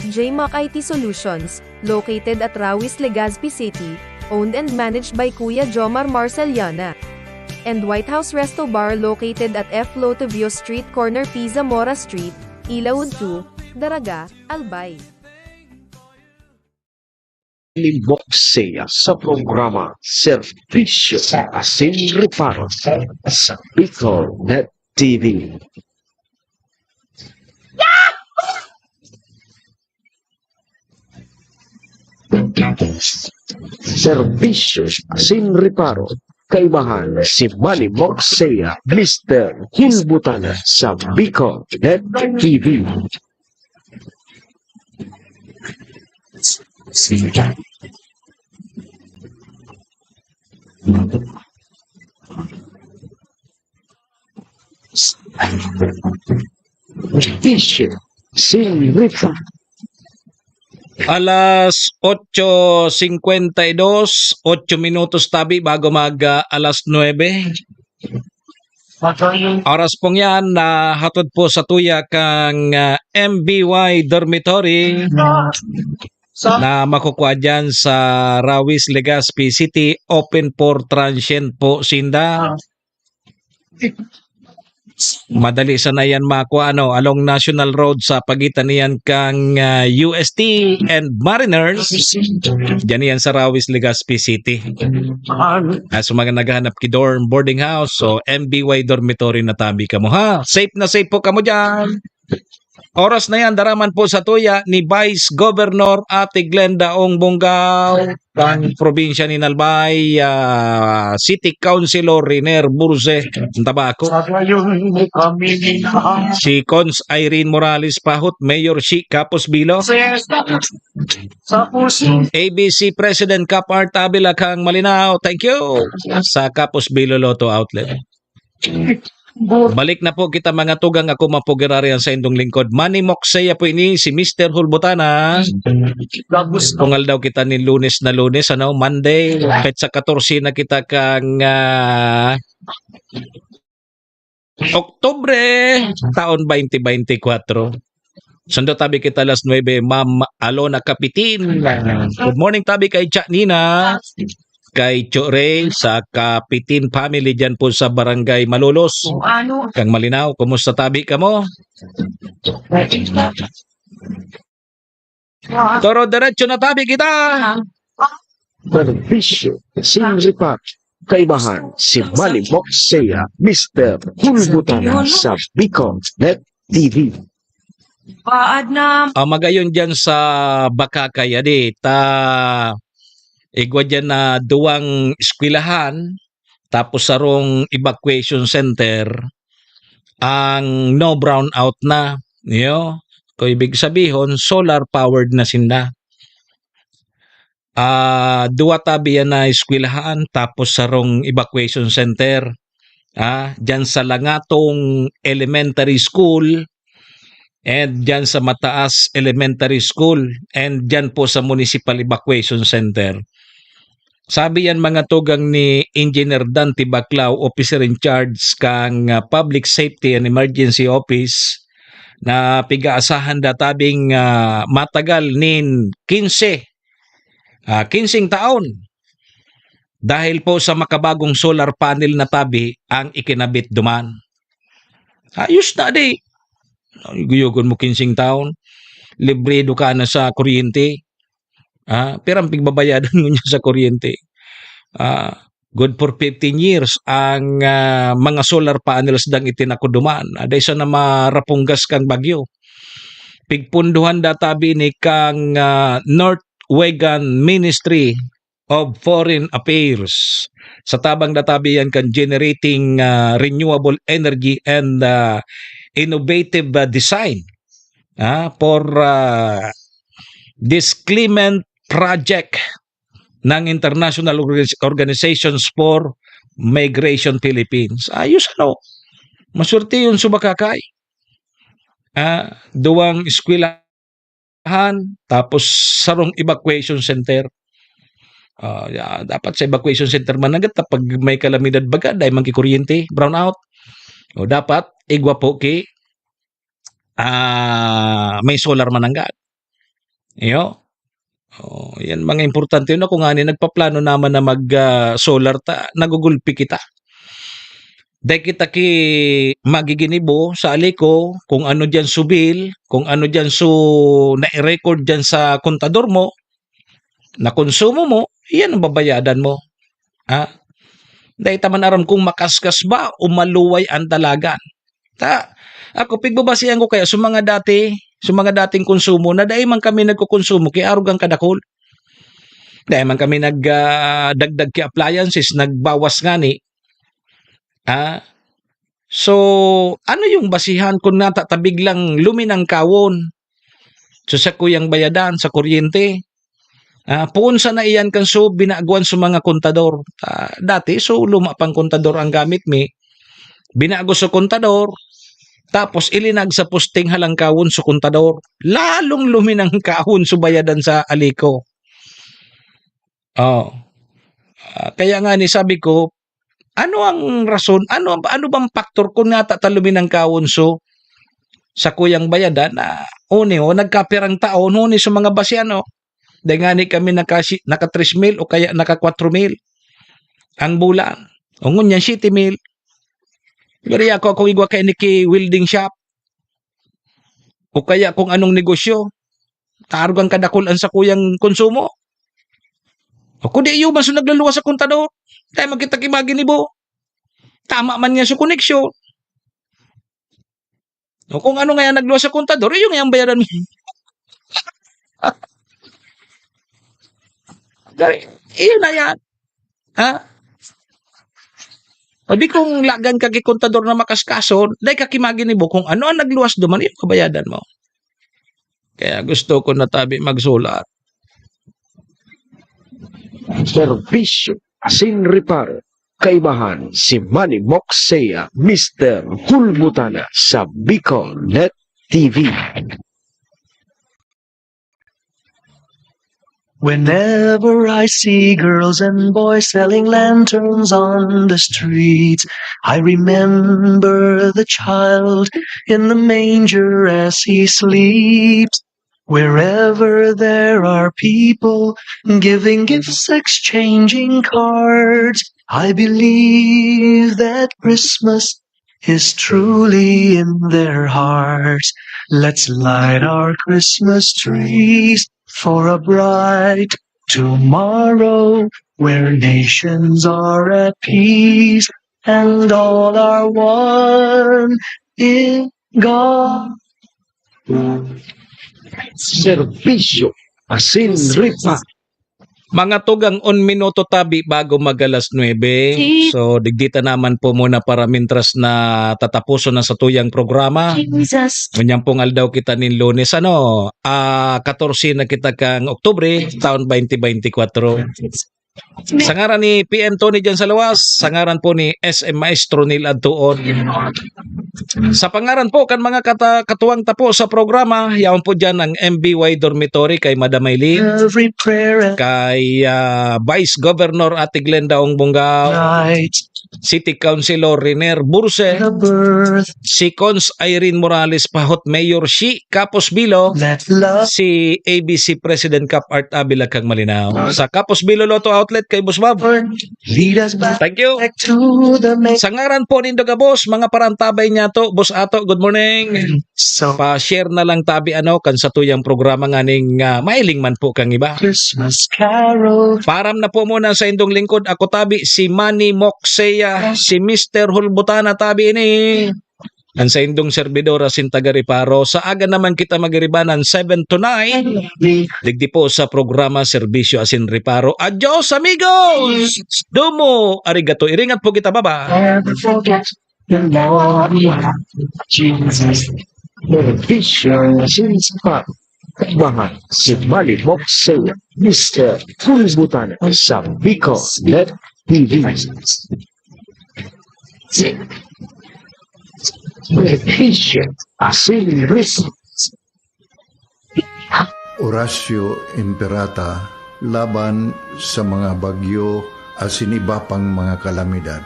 JMAC IT Solutions, located at Rawis, Legazpi City, owned and managed by Kuya Jomar Marceliana. And White House Resto Bar located at F. Lotovio Street Corner P. Zamora Street, Ilaud 2, Daraga, Albay. Limboksea sa programa Servisyo Asin Reparo sa Bicol Net TV. Servisyos Asin Reparo, kaibahan si Manny Moxea, Mr. Hulbutana sa Bicol Net TV. Servisyos Asin Reparo. Alas 8:52, 8 minutos tabi bago alas 9. Oras pong yan na hatod po sa tuya kang MBY Dormitory na makukuha dyan sa Rawis, Legazpi City. Open for transient po, Sinda. Madali sana yan makuha along National Road sa pagitan niyan kang UST and Mariners. Diyan yan sa Rawis, Legazpi City. So mga naghahanap ki dorm boarding house, so MBY Dormitory na tabi ka mo ha. Safe na safe po ka mo dyan. Oras na yan, daraman po sa tuya ni Vice Governor Ate Glenda Ong Bungaw, ang probinsya ni Nalbay, City Councilor Riner Burze Tabaco, si Cons Irene Morales Pahut, Mayor Shi Capos Bilo, ABC President Kapar Tabila Kang Malinaw, thank you, sa Capos Bilo Lotto Outlet. Balik na po kita mga tugang, ako mapugirarian sa indong lingkod. Manny Moxea po ini si Mr. Hulbutana. Pungal daw kita ni Lunes na Lunes, Monday, petsa 14 na kita kang Oktubre, taon 2024. Sundo tabi kita alas 9, Ma'am Alona Kapitin. Good morning tabi kay Cha Nina, kay Chore sa Kapitin family dyan po sa Barangay Malolos. Kang Malinaw, kumusta tabi ka mo? Toro diretso na tabi kita. Servisyos Asin Reparo, kaibahan si Manny Moxea, Mr. Hulbutana sa Bicol Net TV. Magayon dyan sa Bakakay, igwa dyan na duwang eskwelahan, tapos sarong evacuation center, ang no brown out na. Kung ibig sabihin, solar powered na sinda. Duwa tabi yan na eskwelahan tapos sarong evacuation center. Diyan sa Langatong Elementary School and diyan sa Mataas Elementary School and diyan po sa Municipal Evacuation Center. Sabi yan mga tugang ni Engineer Dante Baclao, officer in charge kang Public Safety and Emergency Office, na pigaasahan databing matagal nin 15 taon dahil po sa makabagong solar panel na tabi ang ikinabit duman. Ayos na di. Guyugon mo 15 taon, libredo ka na sa kuryente. Pero ang pigbabayadan mo niya sa kuryente. Good for 15 years ang mga solar panels dang itinakuduman. Aday sa na marapunggas kang bagyo. Pigpunduhan databi ni kang Norwegian Ministry of Foreign Affairs. Sa tabang databi yan kan generating renewable energy and innovative design for this climate project ng International Organizations for Migration Philippines. Ayos ano. Masurti yun subakakay. Duwang eskwelahan tapos sarong evacuation center. Dapat sa evacuation center man agad pag may kalamidad baga dahil mangkikuryente, brown out. O dapat igwa po ki may solar man agad. Yan mga importante yun. Kung nga nagpaplano naman na mag-solar nagugulpi kita. Dahil kita ki magiginibo sa aliko kung ano dyan subil, kung ano dyan na-record dyan sa kontador mo, na konsumo mo, yan ang babayadan mo. Dahil taman aram kung makaskas ba o maluway ang dalagan. Ako pigbabasihan ko kaya sa mga dating konsumo na dahil man kami nagkukonsumo kaya arugang kadakol. Dahil man kami nagdagdag ki appliances, nagbawas nga ni. So, ano yung basihan kung natatabig lang luminang kawon? So, sa kuyang bayadan, sa kuryente. Puon sa na iyan kan so binaguan sa mga kontador. Dati, so luma pang kontador ang gamit mi. Binago sa kontador. Tapos ilinag sa posting halang kawon sa kontador. Lalong luminang kawon sa bayadan sa aliko. Kaya nga ni sabi ko, ano ang rason, ano bang faktor kung luminang kawon sa kuyang bayadan na nagkapirang taon, sa mga basyan, dahil nga ni kami naka 3,000 o kaya naka 4,000 ang bulan. O ngunyan 7,000. Pero ako kung igwa kay niki welding shop o kaya kung anong negosyo, tarugang kadakulan sa kuyang konsumo. O kung di iyo maso naglaluwas sa kontador, tayo magkita kimaginibo. Tama man niya sa koneksyon. O kung ano nga yan nagluwas sa kontador, yung nga bayaran mo. Iyon na yan. O di kung lagan ka kontador na makaskaso, dahil kakimaginibo kung ano ang nagluwas duman, yung kabayadan mo. Kaya gusto ko na tabi magsulat. Serbisyo, asin reparo, kaibahan si Manny Moxea, Mr. Hulbutana sa Bicol Net TV. Whenever I see girls and boys selling lanterns on the streets, I remember the child in the manger as he sleeps. Wherever there are people giving gifts, exchanging cards, I believe that Christmas is truly in their hearts. Let's light our Christmas trees for a bright tomorrow where nations are at peace and all are one in God. Serbisyo, asin ripa, Mga tugang 1 minuto tabi bago mag-alas 9. So, digdita naman po muna para mintras na tatapuso na sa tuyang programa. Kunyang pong aldaw kita nin Lunes, 14 na kita kang Oktubre, taon 2024. Sa ngaran ni PM Tony dyan sa lawas, sa ngaran po ni SM Maestro Nil Adtuon. Sa pangaran po kan mga katuwang tapo sa programa, yaon po dyan ang MBY Dormitory kay Madam Ailey, kay Vice Governor Ate Glenda Ongbongao, City Councilor Riner Burse, si Cons Irene Morales Pahot, Mayor Shi Capos Bilo, si ABC President Cap Art Abila kang Malinaw. Sa Capos Bilo Lotto Outlet kay Boss Bob. Thank you. Sa ngaran po nindo ka boss, mga parantabay niya to, Boss Ato, good morning. Pa-share na lang tabi kan sa tuyang programa nganing mailing man po kang iba. Param na po muna sa indong lingkod, ako tabi si Manny Moxeya, si Mr. Hulbutana tabi ini. Ang sa indong servidora Sintagariparo, sa aga naman kita magiribanan 7 to 9. Digdi po sa programa Serbisyo Asin Reparo. Adios amigos! Domo, arigato. Iringat po kita, baba. Television Siniparo. Mahal si Manny Moxeya, Mr. Hulbutana sa Bicol Net TV. Television Asin Reparo. Horacio Imperata laban sa mga bagyo asin iba pang mga kalamidad.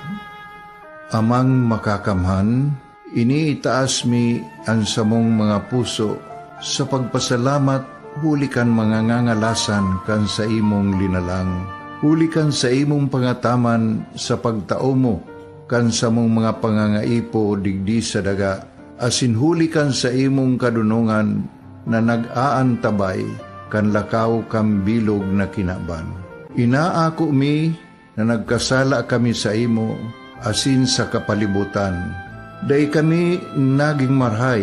Amang makakamhan, iniitaas mi ang samong mga puso sa pagpasalamat, huli kan mga ngangalasan kan sa imong linalang. Huli kan sa imong pangataman sa pagtao mo, kan sa mong mga pangangaipo digdi sa daga, asin huli kan sa imong kadunungan na nag-aantabay kan lakaw kam bilog na kinaban. Inaako mi na nagkasala kami sa imo, asin sa kapalibutan. Day kami naging marhay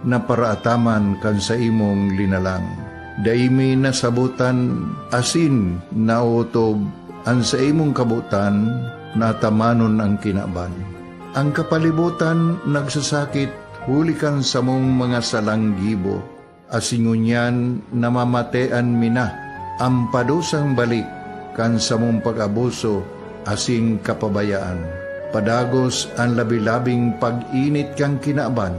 na paraataman kan sa imong linalang. Day mi nasabutan asin nautob ang sa imong kabutan na tamanon ang kinaban. Ang kapalibutan nagsasakit, hulikan sa mong mga salanggibo, asingunyan namamatean mina, ang padusang balik, kan sa mong pag-abuso, asing kapabayaan. Padagos ang labi-labing pag-init kang kinaban,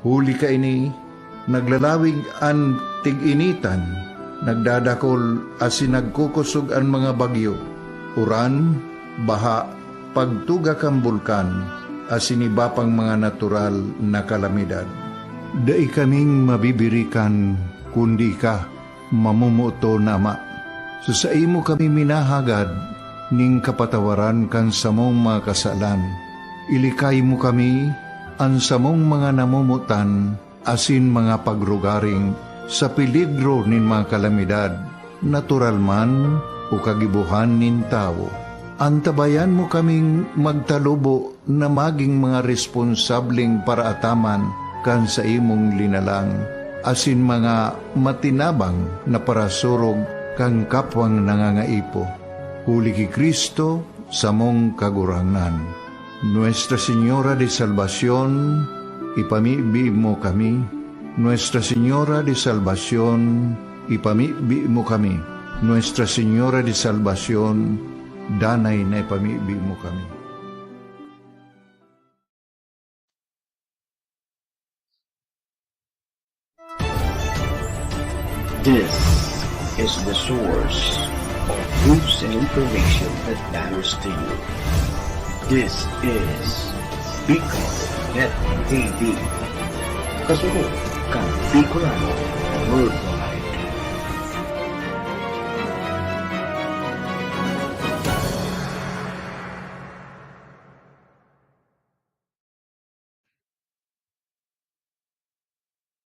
huli ka ini, naglalawig ang tig-initan, nagdadakol asin nagkukusog ang mga bagyo, uran, baha, pagtuga kang bulkan, asin iba pang mga natural na kalamidad. Dai kaming mabibirikan, kundi ka, mamumuto nama. Sa imo kami minahagad, ning kapatawaran kan samong mga kasalan. Ilikay mo kami, ang samong mga namumutan, asin mga pagrugaring, sa peligro nin mga kalamidad, natural man o kagibuhan nin tao. Antabayan mo kaming magtalubo na maging mga responsabling paraataman kan sa imong linalang, asin mga matinabang na parasurog kang kapwang nangangaipo. Huli ki Kristo sa mong kagurangan. Nuestra Señora de Salvación, ipamibi mo kami. Nuestra Señora de Salvación, ipamibi mo kami. Nuestra Señora de Salvación, danay na ipamibi mo kami. This is the source of news and information that matters to you. This is Bicol Net TV. Kasunod kang Bicolano Worldwide.